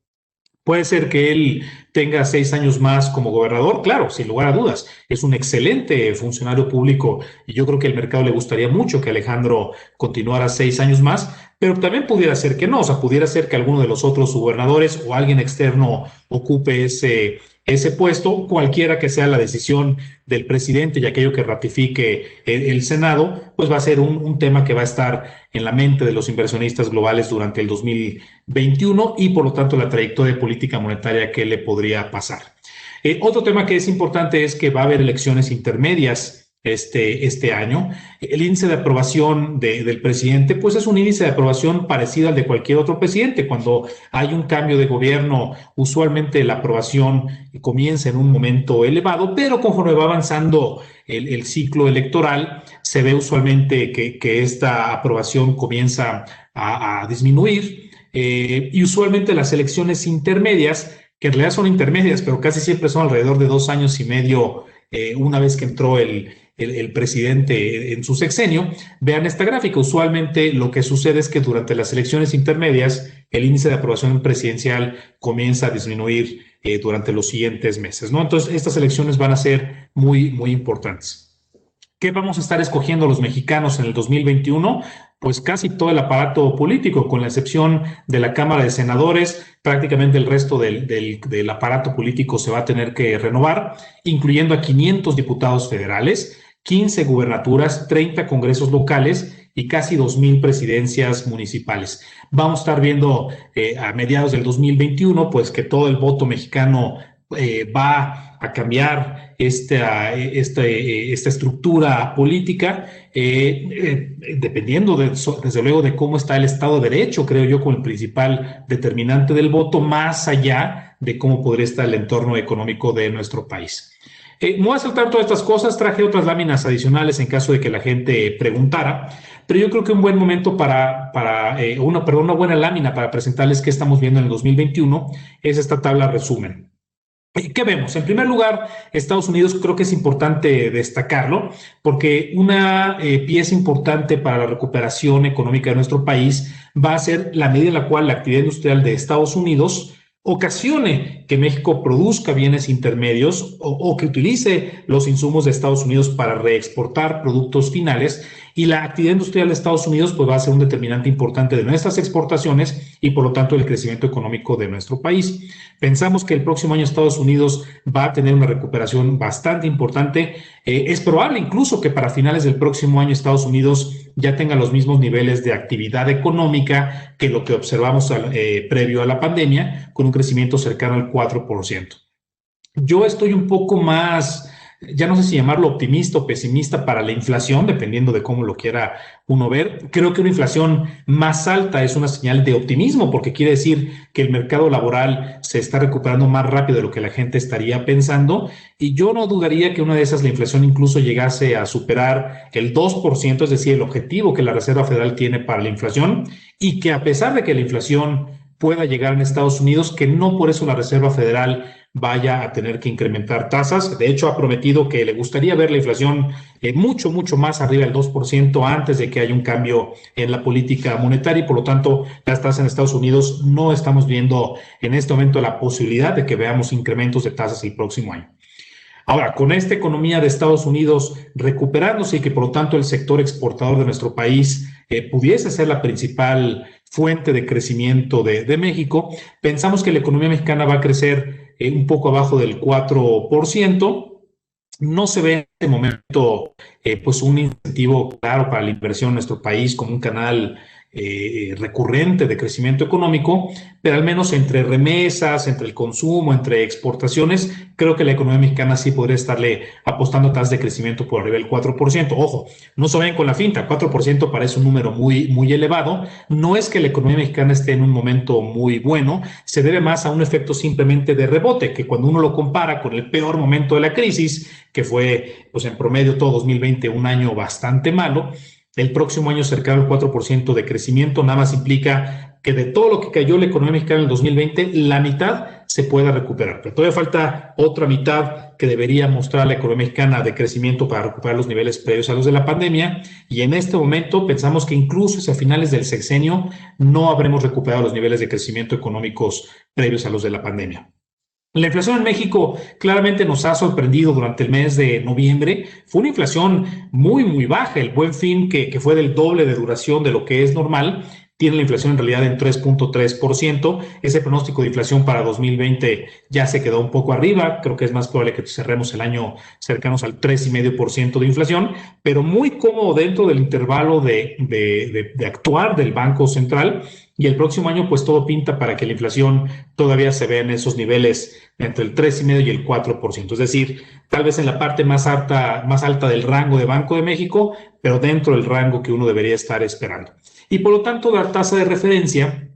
Puede ser que él tenga 6 años más como gobernador, claro, sin lugar a dudas. Es un excelente funcionario público y yo creo que al mercado le gustaría mucho que Alejandro continuara 6 años más, pero también pudiera ser que no, o sea, pudiera ser que alguno de los otros gobernadores o alguien externo ocupe ese puesto, cualquiera que sea la decisión del presidente y aquello que ratifique el Senado, pues va a ser un tema que va a estar en la mente de los inversionistas globales durante el 2021 y por lo tanto la trayectoria de política monetaria que le podría pasar. Otro tema que es importante es que va a haber elecciones intermedias este año. El índice de aprobación del presidente, pues es un índice de aprobación parecido al de cualquier otro presidente. Cuando hay un cambio de gobierno, usualmente la aprobación comienza en un momento elevado, pero conforme va avanzando el ciclo electoral, se ve usualmente que esta aprobación comienza a disminuir, y usualmente las elecciones intermedias, que en realidad son intermedias, pero casi siempre son alrededor de 2 años y medio, una vez que entró el presidente en su sexenio. Vean esta gráfica. Usualmente lo que sucede es que durante las elecciones intermedias el índice de aprobación presidencial comienza a disminuir durante los siguientes meses, ¿no? Entonces estas elecciones van a ser muy importantes. ¿Qué vamos a estar escogiendo los mexicanos en el 2021? Pues casi todo el aparato político, con la excepción de la Cámara de Senadores. Prácticamente el resto del aparato político se va a tener que renovar, incluyendo a 500 diputados federales, 15 gubernaturas, 30 congresos locales y casi 2,000 presidencias municipales. Vamos a estar viendo a mediados del 2021, pues que todo el voto mexicano va a cambiar esta estructura política, dependiendo desde luego de cómo está el Estado de Derecho, creo yo, como el principal determinante del voto, más allá de cómo podría estar el entorno económico de nuestro país. Me voy a saltar todas estas cosas, traje otras láminas adicionales en caso de que la gente preguntara, pero yo creo que un buen momento una buena lámina para presentarles qué estamos viendo en el 2021 es esta tabla resumen. ¿Qué vemos? En primer lugar, Estados Unidos creo que es importante destacarlo porque una pieza importante para la recuperación económica de nuestro país va a ser la medida en la cual la actividad industrial de Estados Unidos ocasione que México produzca bienes intermedios o que utilice los insumos de Estados Unidos para reexportar productos finales, y la actividad industrial de Estados Unidos pues va a ser un determinante importante de nuestras exportaciones y por lo tanto del crecimiento económico de nuestro país. Pensamos que el próximo año Estados Unidos va a tener una recuperación bastante importante. Es probable incluso que para finales del próximo año Estados Unidos ya tenga los mismos niveles de actividad económica que lo que observamos previo a la pandemia, con un crecimiento cercano al 4%. Yo estoy un poco más, ya no sé si llamarlo optimista o pesimista para la inflación, dependiendo de cómo lo quiera uno ver. Creo que una inflación más alta es una señal de optimismo, porque quiere decir que el mercado laboral se está recuperando más rápido de lo que la gente estaría pensando, y yo no dudaría que una de esas, la inflación incluso llegase a superar el 2%, es decir, el objetivo que la Reserva Federal tiene para la inflación, y que a pesar de que la inflación pueda llegar en Estados Unidos, que no por eso la Reserva Federal vaya a tener que incrementar tasas. De hecho, ha prometido que le gustaría ver la inflación mucho más arriba del 2% antes de que haya un cambio en la política monetaria, y por lo tanto las tasas en Estados Unidos no estamos viendo en este momento la posibilidad de que veamos incrementos de tasas el próximo año. Ahora, con esta economía de Estados Unidos recuperándose y que por lo tanto el sector exportador de nuestro país pudiese ser la principal fuente de crecimiento de México, pensamos que la economía mexicana va a crecer un poco abajo del 4%. No se ve en este momento pues un incentivo claro para la inversión en nuestro país como un canal recurrente de crecimiento económico, pero al menos entre remesas, entre el consumo, entre exportaciones, creo que la economía mexicana sí podría estarle apostando a tasas de crecimiento por arriba del 4%. Ojo, no se vayan con la finta, 4% parece un número muy elevado. No es que la economía mexicana esté en un momento muy bueno, se debe más a un efecto simplemente de rebote, que cuando uno lo compara con el peor momento de la crisis, que fue pues en promedio todo 2020 un año bastante malo, el próximo año cercano al 4% de crecimiento nada más implica que de todo lo que cayó la economía mexicana en el 2020, la mitad se pueda recuperar. Pero todavía falta otra mitad que debería mostrar la economía mexicana de crecimiento para recuperar los niveles previos a los de la pandemia. Y en este momento pensamos que incluso hacia finales del sexenio no habremos recuperado los niveles de crecimiento económicos previos a los de la pandemia. La inflación en México claramente nos ha sorprendido durante el mes de noviembre. Fue una inflación muy baja. El Buen Fin, que fue del doble de duración de lo que es normal, tiene la inflación en realidad en 3.3%. Ese pronóstico de inflación para 2020 ya se quedó un poco arriba. Creo que es más probable que cerremos el año cercanos al 3,5% de inflación, pero muy cómodo dentro del intervalo de actuar del Banco Central. Y el próximo año, pues todo pinta para que la inflación todavía se vea en esos niveles entre el 3,5% y el 4%. Es decir, tal vez en la parte más alta del rango de Banco de México, pero dentro del rango que uno debería estar esperando. Y por lo tanto, la tasa de referencia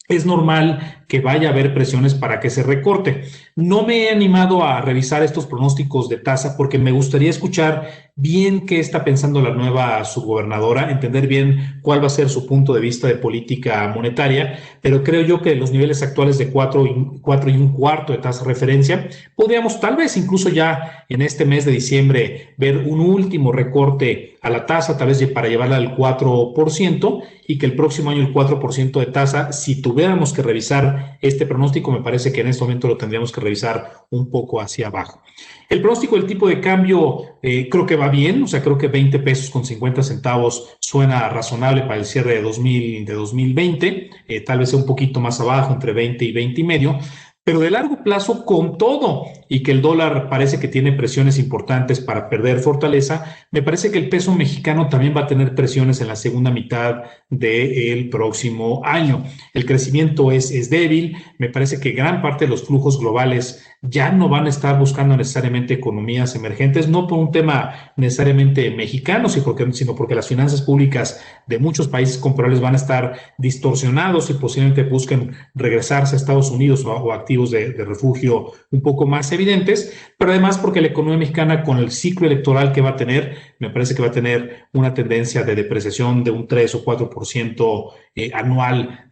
es normal que vaya a haber presiones para que se recorte. No me he animado a revisar estos pronósticos de tasa porque me gustaría escuchar bien qué está pensando la nueva subgobernadora, entender bien cuál va a ser su punto de vista de política monetaria, pero creo yo que los niveles actuales de 4,25% de tasa de referencia, podríamos tal vez incluso ya en este mes de diciembre ver un último recorte a la tasa, tal vez para llevarla al 4%, y que el próximo año el 4% de tasa, si tuviéramos que revisar este pronóstico, me parece que en este momento lo tendríamos que revisar un poco hacia abajo. El pronóstico del tipo de cambio creo que va bien, o sea, creo que 20 pesos con 50 centavos suena razonable para el cierre de 2020, tal vez sea un poquito más abajo, entre 20 y 20 y medio, pero de largo plazo con todo y que el dólar parece que tiene presiones importantes para perder fortaleza, me parece que el peso mexicano también va a tener presiones en la segunda mitad del próximo año. El crecimiento es débil, me parece que gran parte de los flujos globales ya no van a estar buscando necesariamente economías emergentes, no por un tema necesariamente mexicano, sino porque las finanzas públicas de muchos países comparables van a estar distorsionados y posiblemente busquen regresarse a Estados Unidos o activos de refugio un poco más evidentes, pero además porque la economía mexicana con el ciclo electoral que va a tener, me parece que va a tener una tendencia de depreciación de un 3 o 4% anual,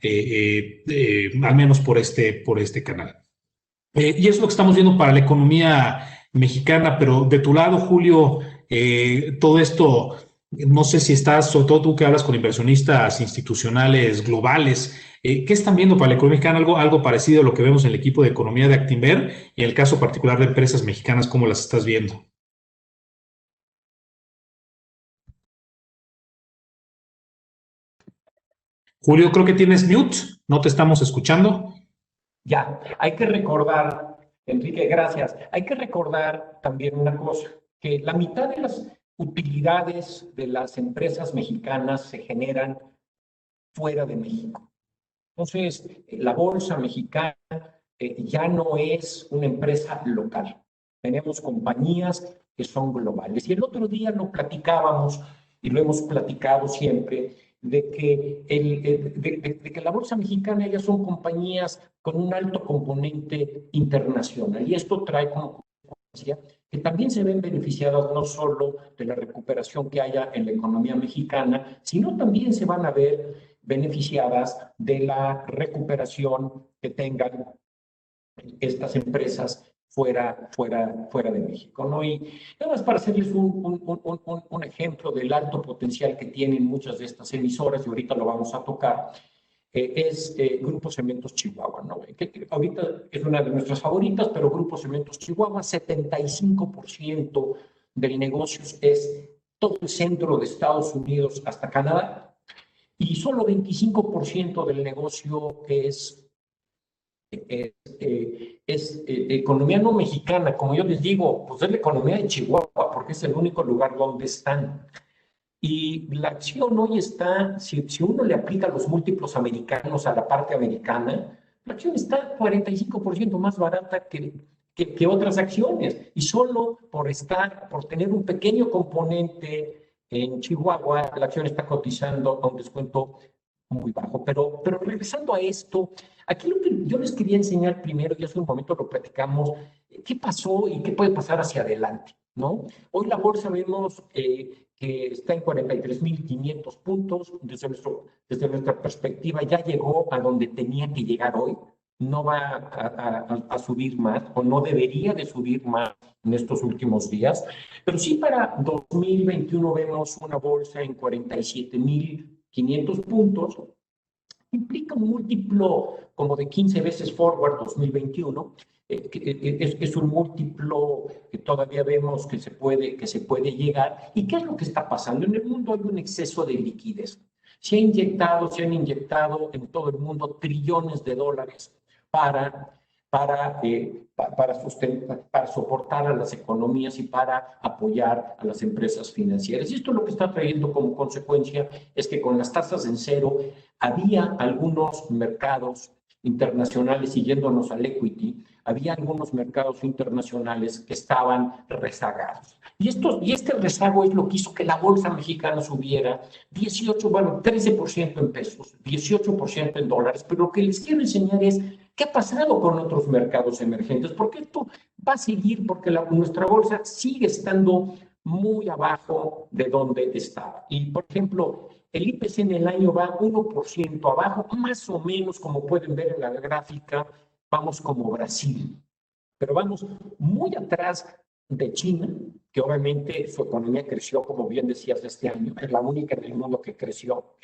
al menos por este canal. Y es lo que estamos viendo para la economía mexicana, pero de tu lado, Julio, todo esto, no sé si estás, sobre todo tú que hablas con inversionistas institucionales globales, ¿qué están viendo para la economía mexicana? Algo parecido a lo que vemos en el equipo de economía de Actinver y en el caso particular de empresas mexicanas, ¿cómo las estás viendo? Julio, creo que tienes mute, no te estamos escuchando. Ya, hay que recordar, Enrique, gracias. Hay que recordar también una cosa, que la mitad de las utilidades de las empresas mexicanas se generan fuera de México. Entonces, la bolsa mexicana ya no es una empresa local. Tenemos compañías que son globales. Y el otro día lo platicábamos y lo hemos platicado siempre de que, de que la bolsa mexicana ya son compañías con un alto componente internacional. Y esto trae como consecuencia que también se ven beneficiadas no solo de la recuperación que haya en la economía mexicana, sino también se van a ver beneficiadas de la recuperación que tengan estas empresas fuera de México, ¿no? Y nada más para hacerles un ejemplo del alto potencial que tienen muchas de estas emisoras, y ahorita lo vamos a tocar, es Grupo Cementos Chihuahua, ¿no? Que ahorita es una de nuestras favoritas, pero Grupo Cementos Chihuahua, 75% del negocio es todo el centro de Estados Unidos hasta Canadá, y solo 25% del negocio es economía no mexicana. Como yo les digo, pues es la economía de Chihuahua, porque es el único lugar donde están. Y la acción hoy está, si uno le aplica los múltiplos americanos a la parte americana, la acción está 45% más barata que otras acciones. Y solo por tener un pequeño componente en Chihuahua, la acción está cotizando a un descuento muy bajo. Pero regresando a esto, aquí lo que yo les quería enseñar primero, y hace un momento lo platicamos, qué pasó y qué puede pasar hacia adelante, ¿no? Hoy la bolsa vemos que está en 43.500 puntos. Desde nuestra perspectiva ya llegó a donde tenía que llegar hoy. No va a subir más o no debería de subir más en estos últimos días. Pero sí para 2021 vemos una bolsa en 47.500 puntos. Implica un múltiplo como de 15 veces forward 2021. Es un múltiplo que todavía vemos que se puede llegar. ¿Y qué es lo que está pasando? En el mundo hay un exceso de liquidez. Se han inyectado en todo el mundo trillones de dólares para soportar a las economías y para apoyar a las empresas financieras. Y esto lo que está trayendo como consecuencia es que con las tasas en cero había algunos mercados internacionales, siguiéndonos al equity, había algunos mercados internacionales que estaban rezagados. Y este rezago es lo que hizo que la bolsa mexicana subiera 13% en pesos, 18% en dólares. Pero lo que les quiero enseñar es qué ha pasado con otros mercados emergentes, porque esto va a seguir, porque nuestra bolsa sigue estando muy abajo de donde estaba. Y, por ejemplo, el IPC en el año va 1% abajo, más o menos, como pueden ver en la gráfica, vamos como Brasil, pero vamos muy atrás de China, que obviamente su economía creció, como bien decías, este año, es la única en el mundo que creció.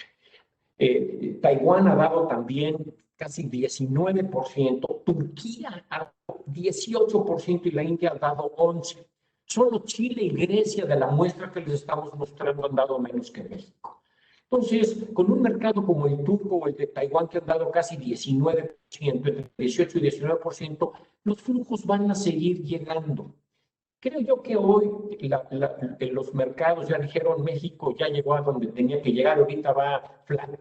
Taiwán ha dado también casi 19%, Turquía ha dado 18% y la India ha dado 11%. Solo Chile y Grecia, de la muestra que les estamos mostrando, han dado menos que México. Entonces, con un mercado como el turco o el de Taiwán, que han dado casi 19%, entre 18 y 19%, los flujos van a seguir llegando. Creo yo que hoy los mercados ya dijeron, México ya llegó a donde tenía que llegar, ahorita va flat,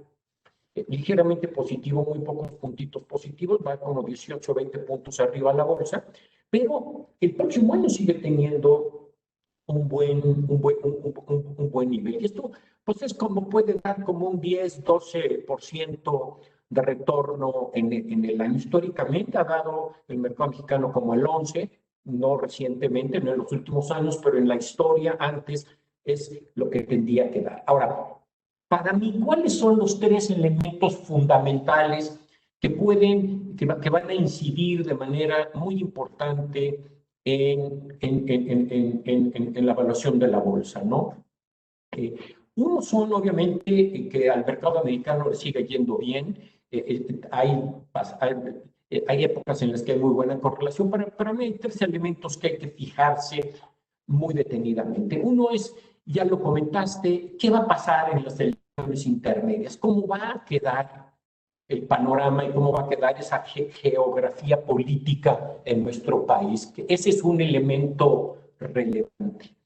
ligeramente positivo, muy pocos puntitos positivos, va como 18 o 20 puntos arriba la bolsa, pero el próximo año sigue teniendo un buen nivel. Y esto, pues es como puede dar como un 10-12% de retorno en el año. Históricamente ha dado el mercado mexicano como el 11%, no recientemente, no en los últimos años, pero en la historia antes es lo que tendría que dar. Ahora, para mí, ¿cuáles son los tres elementos fundamentales que pueden que van a incidir de manera muy importante en la evaluación de la bolsa, ¿no? Uno son, obviamente, que al mercado americano le sigue yendo bien. Hay épocas en las que hay muy buena correlación, pero hay 3 elementos que hay que fijarse muy detenidamente. Uno es, ya lo comentaste, ¿qué va a pasar en las elecciones intermedias? ¿Cómo va a quedar el panorama y cómo va a quedar esa geografía política en nuestro país? Ese es un elemento relevante.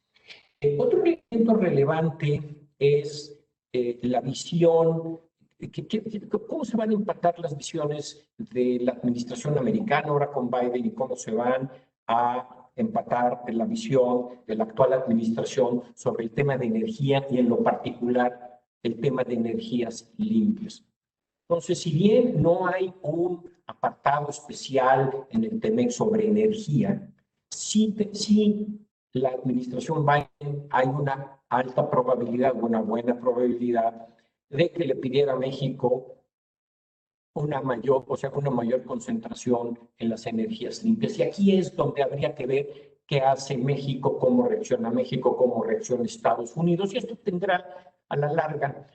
Otro elemento relevante es la visión, cómo se van a impactar las visiones de la administración americana ahora con Biden y cómo se van a empatar la visión de la actual administración sobre el tema de energía y en lo particular el tema de energías limpias. Entonces, si bien no hay un apartado especial en el TEMEC sobre energía, sí la administración Biden hay una alta probabilidad, una buena probabilidad de que le pidiera a México una mayor concentración en las energías limpias. Y aquí es donde habría que ver qué hace México, cómo reacciona Estados Unidos. Y esto tendrá a la larga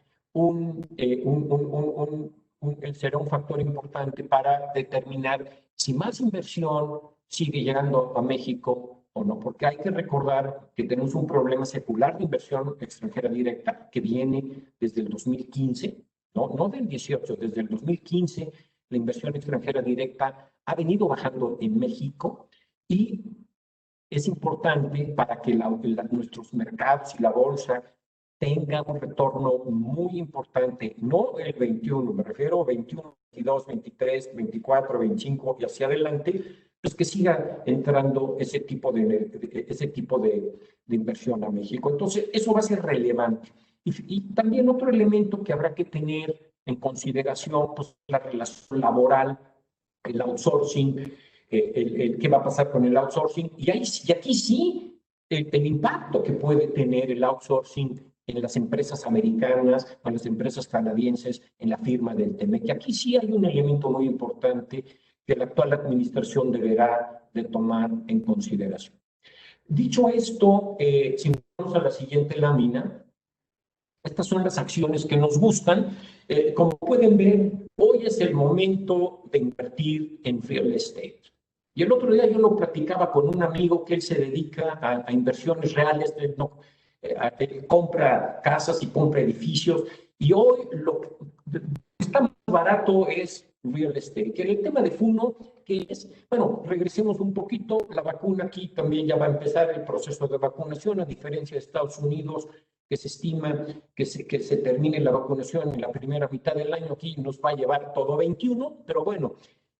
será un factor importante para determinar si más inversión sigue llegando a México o no, porque hay que recordar que tenemos un problema secular de inversión extranjera directa que viene desde el 2015, no del 18, desde el 2015 la inversión extranjera directa ha venido bajando en México y es importante para que nuestros mercados y la bolsa tenga un retorno muy importante, no el 21, me refiero 21, 22, 23, 24, 25 y hacia adelante, pues que siga entrando ese tipo de inversión a México. Entonces, eso va a ser relevante. Y también otro elemento que habrá que tener en consideración, pues la relación laboral, el outsourcing, qué va a pasar con el outsourcing. Y aquí sí, el impacto que puede tener el outsourcing en las empresas americanas, en las empresas canadienses, en la firma del TEMEC. Aquí sí hay un elemento muy importante que la actual administración deberá de tomar en consideración. Dicho esto, si vamos a la siguiente lámina, estas son las acciones que nos gustan. Como pueden ver, hoy es el momento de invertir en real estate. Y el otro día yo lo platicaba con un amigo que él se dedica a inversiones reales, compra casas y compra edificios. Y hoy lo que está más barato es real estate. Que el tema de FUNO, que es, bueno, regresemos un poquito, la vacuna aquí también ya va a empezar el proceso de vacunación, a diferencia de Estados Unidos, que se estima que se termine la vacunación en la primera mitad del año. Aquí nos va a llevar todo 21, pero bueno,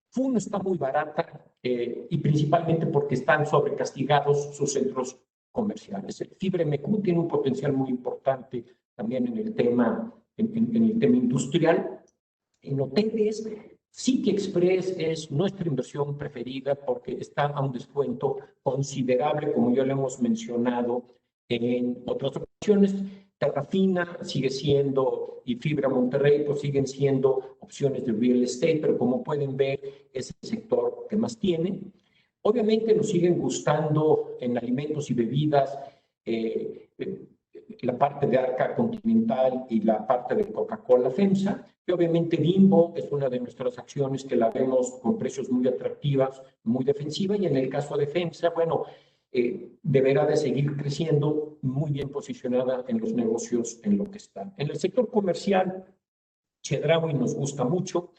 FUNO está muy barata y principalmente porque están sobrecastigados sus centros comerciales. El FibreMQ tiene un potencial muy importante también en el tema industrial. En hoteles, City Express es nuestra inversión preferida porque está a un descuento considerable, como ya lo hemos mencionado en otras ocasiones. Terrafina sigue siendo y Fibra Monterrey pues siguen siendo opciones de real estate, pero como pueden ver es el sector que más tiene. Obviamente nos siguen gustando en alimentos y bebidas la parte de Arca Continental y la parte de Coca-Cola FEMSA. Y obviamente Bimbo es una de nuestras acciones que la vemos con precios muy atractivas, muy defensiva, y en el caso de FEMSA, bueno, deberá de seguir creciendo, muy bien posicionada en los negocios en lo que está. En el sector comercial, Chedraui nos gusta mucho.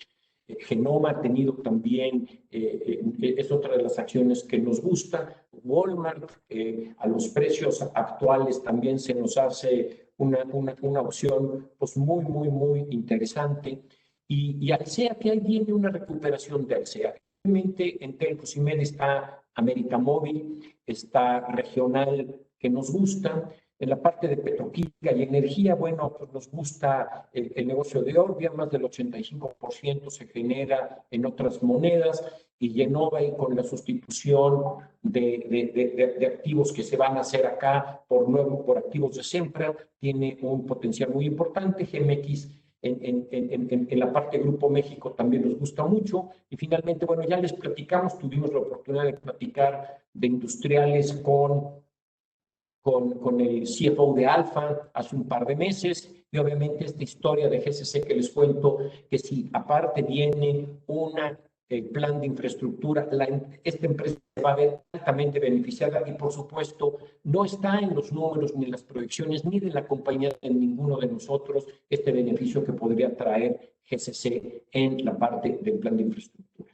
Genoma ha tenido también, es otra de las acciones que nos gusta. Walmart, a los precios actuales también se nos hace una opción pues muy interesante. Y Alsea, que ahí viene una recuperación de Alsea. Obviamente en Telcos y Med está América Móvil, está Regional, que nos gusta. En la parte de petroquímica y energía, bueno, pues nos gusta el negocio de Orbia, más del 85% se genera en otras monedas, y Genova, y con la sustitución de activos que se van a hacer acá por activos de Sempra, tiene un potencial muy importante. GMX en la parte de Grupo México también nos gusta mucho. Y finalmente, bueno, ya les platicamos, tuvimos la oportunidad de platicar de industriales con el CFO de Alfa hace un par de meses, y obviamente esta historia de GCC que les cuento, que si aparte viene el plan de infraestructura, esta empresa va a ver altamente beneficiada y por supuesto no está en los números ni en las proyecciones ni de la compañía de ninguno de nosotros este beneficio que podría traer GCC en la parte del plan de infraestructura.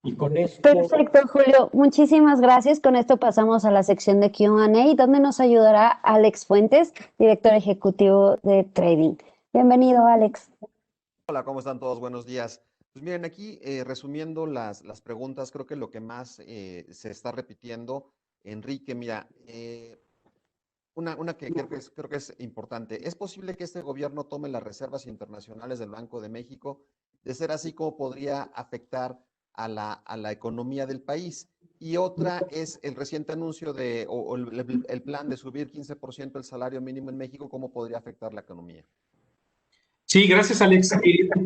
Y con esto... Perfecto, Julio. Muchísimas gracias. Con esto pasamos a la sección de Q&A, donde nos ayudará Alex Fuentes, director ejecutivo de Trading. Bienvenido, Alex. Hola, ¿cómo están todos? Buenos días. Pues miren, aquí resumiendo las preguntas, creo que lo que más se está repitiendo, Enrique, mira, una que creo que es importante. ¿Es posible que este gobierno tome las reservas internacionales del Banco de México? De ser así, ¿cómo podría afectar a la economía del país? Y otra es el reciente anuncio o el plan de subir 15% el salario mínimo en México, ¿cómo podría afectar la economía? Sí, gracias, Alex.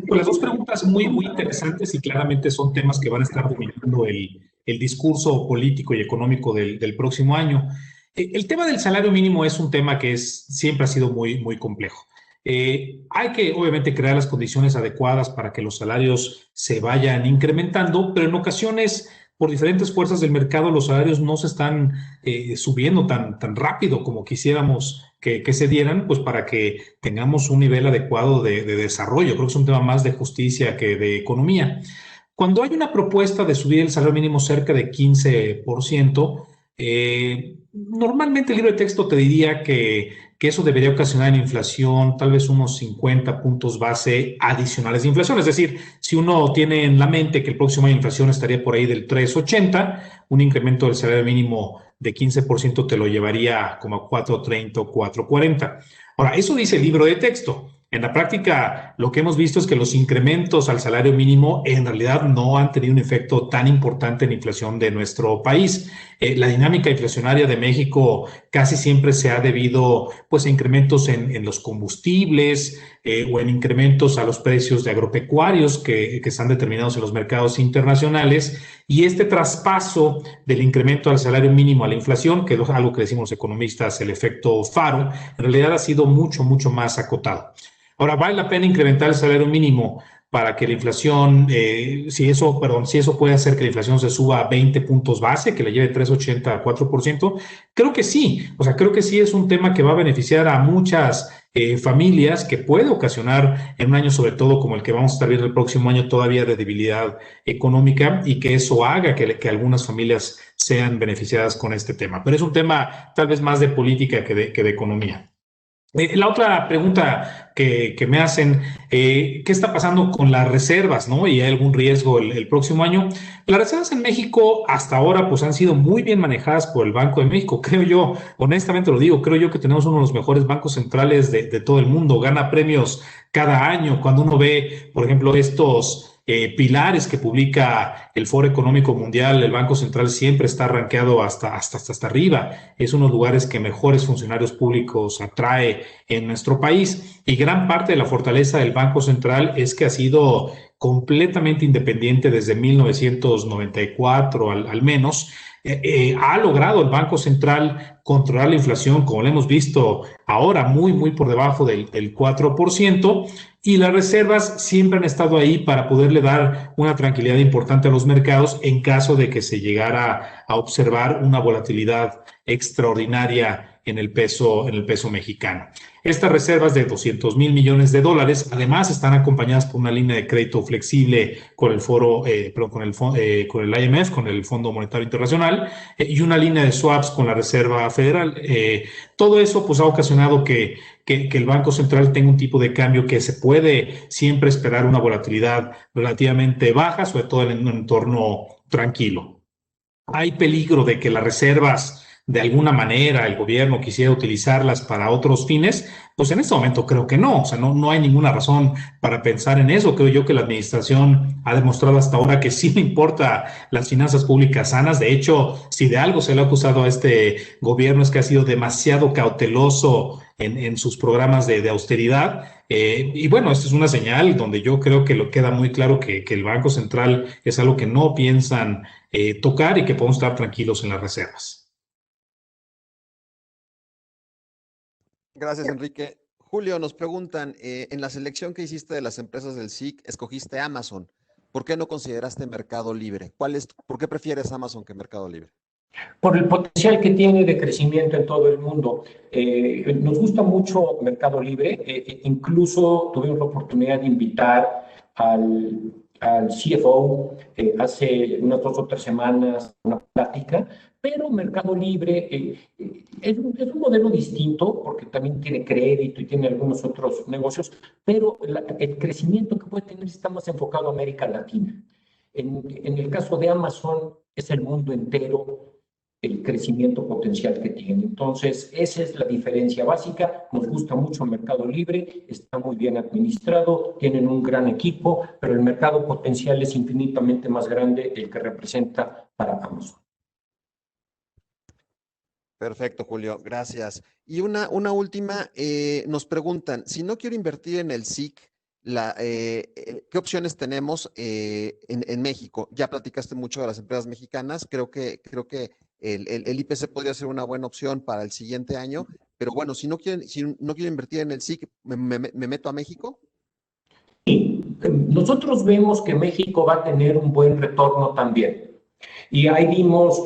Pues las dos preguntas muy interesantes y claramente son temas que van a estar dominando el discurso político y económico del próximo año. El tema del salario mínimo es un tema que siempre ha sido muy complejo. Hay que, obviamente, crear las condiciones adecuadas para que los salarios se vayan incrementando, pero en ocasiones, por diferentes fuerzas del mercado, los salarios no se están subiendo tan rápido como quisiéramos que se dieran, pues para que tengamos un nivel adecuado de desarrollo. Creo que es un tema más de justicia que de economía. Cuando hay una propuesta de subir el salario mínimo cerca de 15%, normalmente el libro de texto te diría que eso debería ocasionar en inflación tal vez unos 50 puntos base adicionales de inflación. Es decir, si uno tiene en la mente que el próximo año de inflación estaría por ahí del 3.80, un incremento del salario mínimo de 15% te lo llevaría como a 4.30 o 4.40. Ahora, eso dice el libro de texto. En la práctica, lo que hemos visto es que los incrementos al salario mínimo en realidad no han tenido un efecto tan importante en la inflación de nuestro país. La dinámica inflacionaria de México casi siempre se ha debido pues, a incrementos en los combustibles o en incrementos a los precios de agropecuarios que están determinados en los mercados internacionales. Y este traspaso del incremento al salario mínimo a la inflación, que es algo que decimos los economistas, el efecto faro, en realidad ha sido mucho más acotado. Ahora, ¿vale la pena incrementar el salario mínimo para que la inflación, si eso puede hacer que la inflación se suba a 20 puntos base, que le lleve 3.80 a 4%? Creo que sí. O sea, creo que sí es un tema que va a beneficiar a muchas familias, que puede ocasionar en un año, sobre todo como el que vamos a estar viendo el próximo año, todavía de debilidad económica, y que eso haga que algunas familias sean beneficiadas con este tema. Pero es un tema tal vez más de política que de economía. La otra pregunta que me hacen, ¿qué está pasando con las reservas, no? ¿Y hay algún riesgo el próximo año? Las reservas en México hasta ahora pues han sido muy bien manejadas por el Banco de México. Creo yo, honestamente lo digo, creo yo que tenemos uno de los mejores bancos centrales de todo el mundo. Gana premios cada año. Cuando uno ve, por ejemplo, estos pilares que publica el Foro Económico Mundial, el Banco Central siempre está rankeado hasta arriba. Es uno de los lugares que mejores funcionarios públicos atrae en nuestro país. Y gran parte de la fortaleza del Banco Central es que ha sido completamente independiente desde 1994 al menos. Ha logrado el Banco Central controlar la inflación, como lo hemos visto ahora, muy por debajo del 4%, y las reservas siempre han estado ahí para poderle dar una tranquilidad importante a los mercados en caso de que se llegara a observar una volatilidad extraordinaria en el peso mexicano. Estas reservas de $200 mil millones además están acompañadas por una línea de crédito flexible con el con el IMF, con el Fondo Monetario Internacional, y una línea de swaps con la Reserva Federal. Todo eso pues ha ocasionado que el Banco Central tenga un tipo de cambio que se puede siempre esperar una volatilidad relativamente baja, sobre todo en un entorno tranquilo. Hay peligro de que las reservas de alguna manera el gobierno quisiera utilizarlas para otros fines, pues en este momento creo que no. O sea, no hay ninguna razón para pensar en eso. Creo yo que la administración ha demostrado hasta ahora que sí le importa las finanzas públicas sanas. De hecho, si de algo se le ha acusado a este gobierno es que ha sido demasiado cauteloso en sus programas de austeridad. Y bueno, esta es una señal donde yo creo que lo queda muy claro que el Banco Central es algo que no piensan tocar y que podemos estar tranquilos en las reservas. Gracias, Enrique. Julio, nos preguntan, en la selección que hiciste de las empresas del SIC, escogiste Amazon. ¿Por qué no consideraste Mercado Libre? ¿Por qué prefieres Amazon que Mercado Libre? Por el potencial que tiene de crecimiento en todo el mundo. Nos gusta mucho Mercado Libre. Incluso tuvimos la oportunidad de invitar al CFO hace unas 2 o 3 semanas una plática, pero Mercado Libre es un modelo distinto porque también tiene crédito y tiene algunos otros negocios, pero el crecimiento que puede tener está más enfocado a América Latina. En el caso de Amazon es el mundo entero el crecimiento potencial que tiene. Entonces, esa es la diferencia básica. Nos gusta mucho el Mercado Libre, está muy bien administrado, tienen un gran equipo, pero el mercado potencial es infinitamente más grande el que representa para Amazon. Perfecto, Julio, gracias. Y una última, nos preguntan, si no quiero invertir en el SIC, ¿qué opciones tenemos en México? Ya platicaste mucho de las empresas mexicanas, creo que el IPC podría ser una buena opción para el siguiente año, pero bueno, si no quiero invertir en el SIC, ¿me meto a México? Sí, nosotros vemos que México va a tener un buen retorno también. Y ahí vimos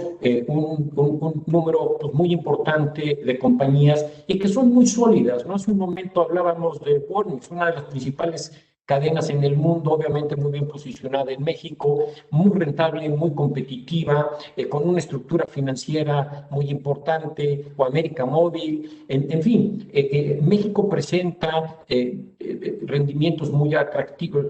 un número pues, muy importante de compañías y que son muy sólidas, ¿no? Hace un momento hablábamos de Walmart, una de las principales cadenas en el mundo, obviamente muy bien posicionada en México, muy rentable, muy competitiva, con una estructura financiera muy importante, o América Móvil, en fin, México presenta rendimientos muy atractivos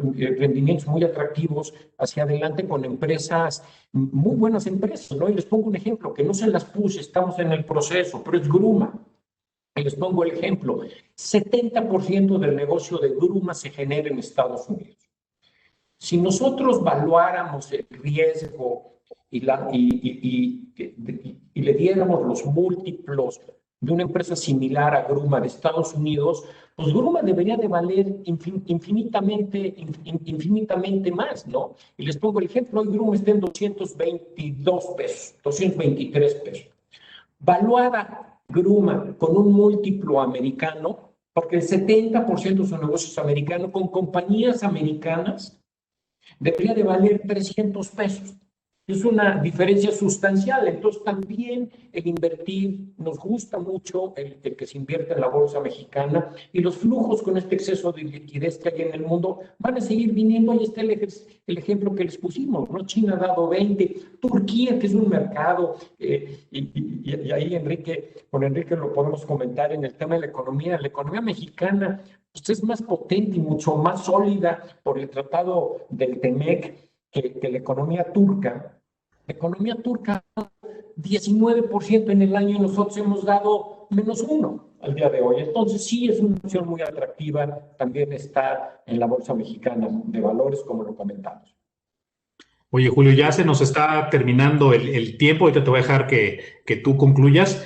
hacia adelante con empresas, muy buenas empresas, ¿no? Y les pongo un ejemplo, que no se las puse, estamos en el proceso, pero es Gruma. Y les pongo el ejemplo, 70% del negocio de Gruma se genera en Estados Unidos. Si nosotros valuáramos el riesgo y le diéramos los múltiplos de una empresa similar a Gruma de Estados Unidos, pues Gruma debería de valer infinitamente más, ¿no? Y les pongo el ejemplo, hoy Gruma está en 222 pesos, 223 pesos. Valuada Gruma con un múltiplo americano, porque el 70% de su negocio es americano, con compañías americanas, debería de valer 300 pesos. Es una diferencia sustancial. Entonces, también el invertir, nos gusta mucho el que se invierte en la bolsa mexicana y los flujos con este exceso de liquidez que hay en el mundo van a seguir viniendo. Ahí está el ejemplo que les pusimos, ¿no? China ha dado 20, Turquía, que es un mercado, y ahí con Enrique lo podemos comentar en el tema de la economía mexicana pues es más potente y mucho más sólida por el tratado del TEMEC que la economía turca. La economía turca 19% en el año y nosotros hemos dado -1 al día de hoy. Entonces sí es una opción muy atractiva también estar en la Bolsa Mexicana de Valores, como lo comentamos. Oye, Julio, ya se nos está terminando el tiempo. Ahorita te voy a dejar que tú concluyas.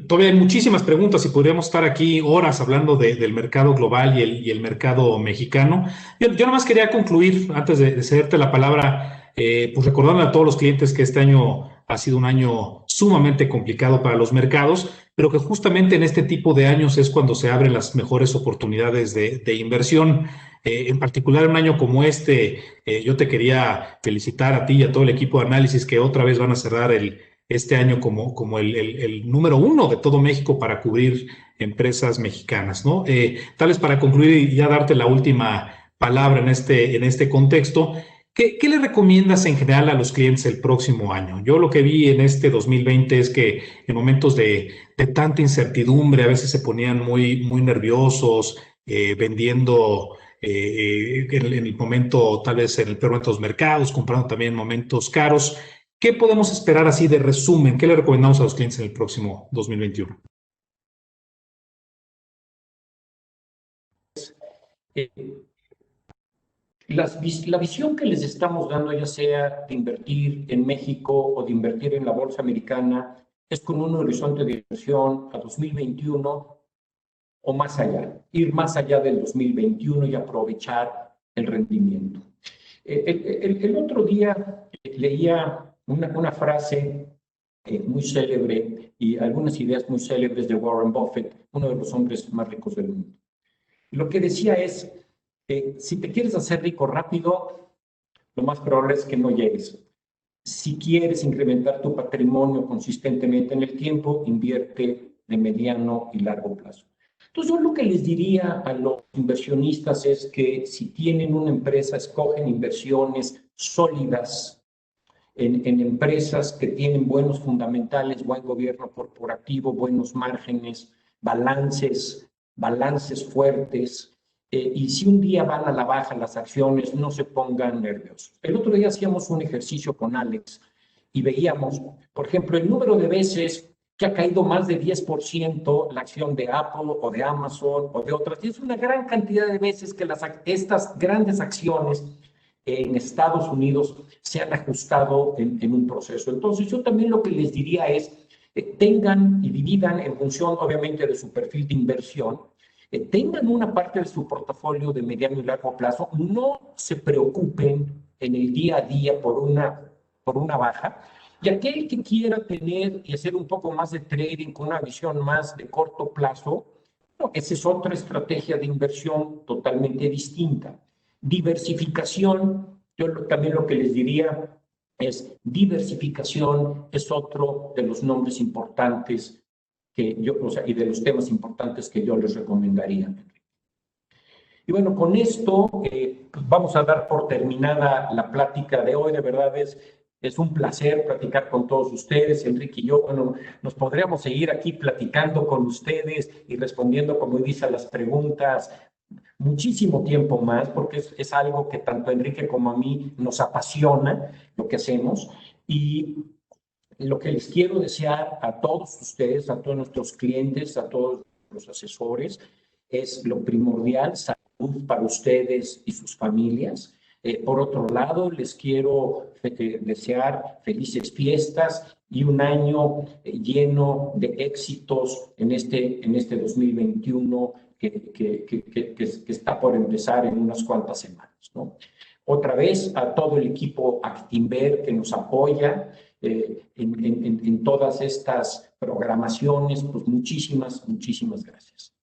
Todavía hay muchísimas preguntas y podríamos estar aquí horas hablando del mercado global y el mercado mexicano. Yo nada más quería concluir, antes de cederte la palabra, pues recordando a todos los clientes que este año ha sido un año sumamente complicado para los mercados, pero que justamente en este tipo de años es cuando se abren las mejores oportunidades de inversión. En particular, un año como este, yo te quería felicitar a ti y a todo el equipo de análisis que otra vez van a cerrar este año como el número 1 de todo México para cubrir empresas mexicanas, ¿no? Tal vez para concluir y ya darte la última palabra en este contexto, ¿qué le recomiendas en general a los clientes el próximo año? Yo lo que vi en este 2020 es que en momentos de tanta incertidumbre a veces se ponían muy, muy nerviosos, vendiendo en el momento, tal vez en el peor momento de los mercados, comprando también en momentos caros. ¿Qué podemos esperar así de resumen? ¿Qué le recomendamos a los clientes en el próximo 2021? La visión que les estamos dando, ya sea de invertir en México o de invertir en la bolsa americana, es con un horizonte de inversión a 2021 o más allá, ir más allá del 2021 y aprovechar el rendimiento. El otro día leía una frase muy célebre y algunas ideas muy célebres de Warren Buffett, uno de los hombres más ricos del mundo. Lo que decía es, si te quieres hacer rico rápido, lo más probable es que no llegues. Si quieres incrementar tu patrimonio consistentemente en el tiempo, invierte de mediano y largo plazo. Entonces, yo lo que les diría a los inversionistas es que si tienen una empresa, escogen inversiones sólidas en empresas que tienen buenos fundamentales, buen gobierno corporativo, buenos márgenes, balances fuertes. Y si un día van a la baja las acciones, no se pongan nerviosos. El otro día hacíamos un ejercicio con Alex y veíamos, por ejemplo, el número de veces que ha caído más de 10% la acción de Apple o de Amazon o de otras. Y es una gran cantidad de veces que estas grandes acciones en Estados Unidos se han ajustado en un proceso. Entonces, yo también lo que les diría es, tengan y dividan en función, obviamente, de su perfil de inversión, tengan una parte de su portafolio de mediano y largo plazo, no se preocupen en el día a día por una baja, y aquel que quiera tener y hacer un poco más de trading con una visión más de corto plazo, no, esa es otra estrategia de inversión totalmente distinta. Diversificación, yo también lo que les diría es diversificación, es otro de los nombres importantes que yo, o sea, y de los temas importantes que yo les recomendaría. Y bueno, con esto vamos a dar por terminada la plática de hoy. De verdad es un placer platicar con todos ustedes. Enrique y yo, bueno, nos podríamos seguir aquí platicando con ustedes y respondiendo, como dice, a las preguntas muchísimo tiempo más, porque es algo que tanto a Enrique como a mí nos apasiona lo que hacemos. Y lo que les quiero desear a todos ustedes, a todos nuestros clientes, a todos los asesores, es lo primordial, salud para ustedes y sus familias. Por otro lado, les quiero desear felices fiestas y un año lleno de éxitos en este 2021 que está por empezar en unas cuantas semanas, ¿no? Otra vez a todo el equipo Actinver que nos apoya en todas estas programaciones, pues muchísimas gracias.